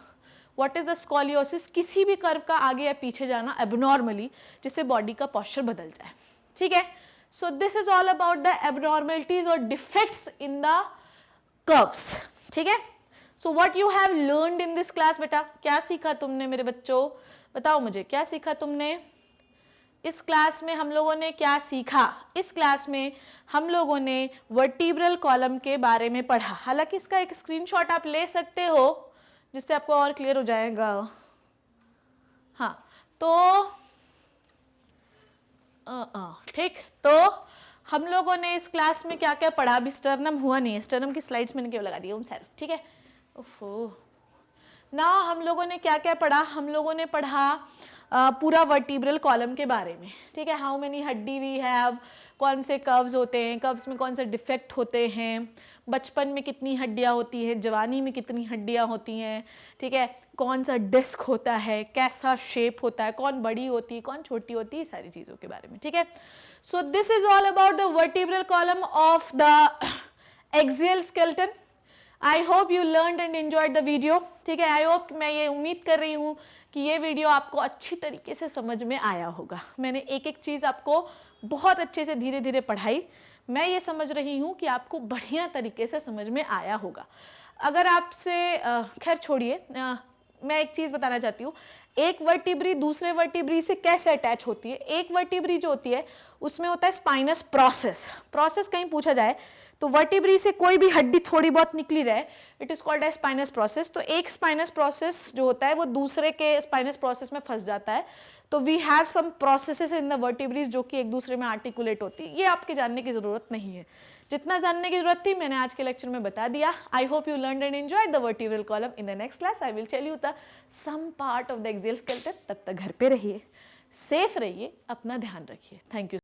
What is the scoliosis? किसी भी कर्व का आगे या पीछे जाना एबनॉर्मली, जिससे बॉडी का पोस्चर बदल जाए। ठीक है, so this is all about the abnormalities और डिफेक्ट्स इन द कर्व्स। ठीक है, so what you have learned in this class? बेटा क्या सीखा तुमने मेरे बच्चों? बताओ मुझे, क्या सीखा तुमने इस क्लास में? हम लोगों ने क्या सीखा इस क्लास में? हम लोगों ने वर्टिब्रल कॉलम के बारे में पढ़ा। हालांकि इसका एक स्क्रीनशॉट आप ले सकते हो, जिससे आपको और क्लियर हो जाएगा। हाँ, तो ठीक, तो हम लोगों ने इस क्लास में क्या क्या पढ़ा? अभी स्टर्नम हुआ नहीं है, स्टर्नम की स्लाइड्स मैंने क्यों लगा दी सर। ठीक है, ना हम लोगों ने क्या क्या पढ़ा? हम लोगों ने पढ़ा पूरा वर्टिब्रल कॉलम के बारे में। ठीक है, हाउ मेनी हड्डी वी हैव, कौन से कर्व्स होते हैं, कर्व्स में कौन से डिफेक्ट होते हैं, बचपन में कितनी हड्डियां होती है, जवानी में कितनी हड्डियां होती हैं। ठीक है, कौन सा डिस्क होता है, कैसा शेप होता है, कौन बड़ी होती है, कौन छोटी होती है, सारी चीज़ों के बारे में। ठीक है, so this is all about the vertebral column of the axial skeleton. I hope you learn and enjoyed the video. ठीक है, आई होप, मैं ये उम्मीद कर रही हूँ कि ये वीडियो आपको अच्छी तरीके से समझ में आया होगा। मैंने एक एक चीज़ आपको बहुत अच्छे से धीरे धीरे पढ़ाई। मैं ये समझ रही हूँ कि आपको बढ़िया तरीके से समझ में आया होगा। अगर आपसे खैर छोड़िए, मैं एक चीज़ बताना चाहती हूँ, एक वर्टिब्री दूसरे वर्टिब्री से कैसे अटैच होती है। एक वर्टिब्री जो होती है उसमें होता है स्पाइनस प्रोसेस कहीं पूछा जाए तो वर्टिब्री से कोई भी हड्डी थोड़ी बहुत निकली रहे, it is called as spinous process. तो एक स्पाइनस प्रोसेस जो होता है वो दूसरे के स्पाइनस प्रोसेस में फंस जाता है। तो we have some processes in the vertebrae जो कि एक दूसरे में आर्टिकुलेट होती है। ये आपके जानने की जरूरत नहीं है, जितना जानने की जरूरत थी मैंने आज के लेक्चर में बता दिया। I hope you learn and enjoyed the vertebral column. In the next class I will tell you the some part of the axial skeleton. तब तक घर पे रहिए, सेफ रहिए, अपना ध्यान रखिए। Thank you.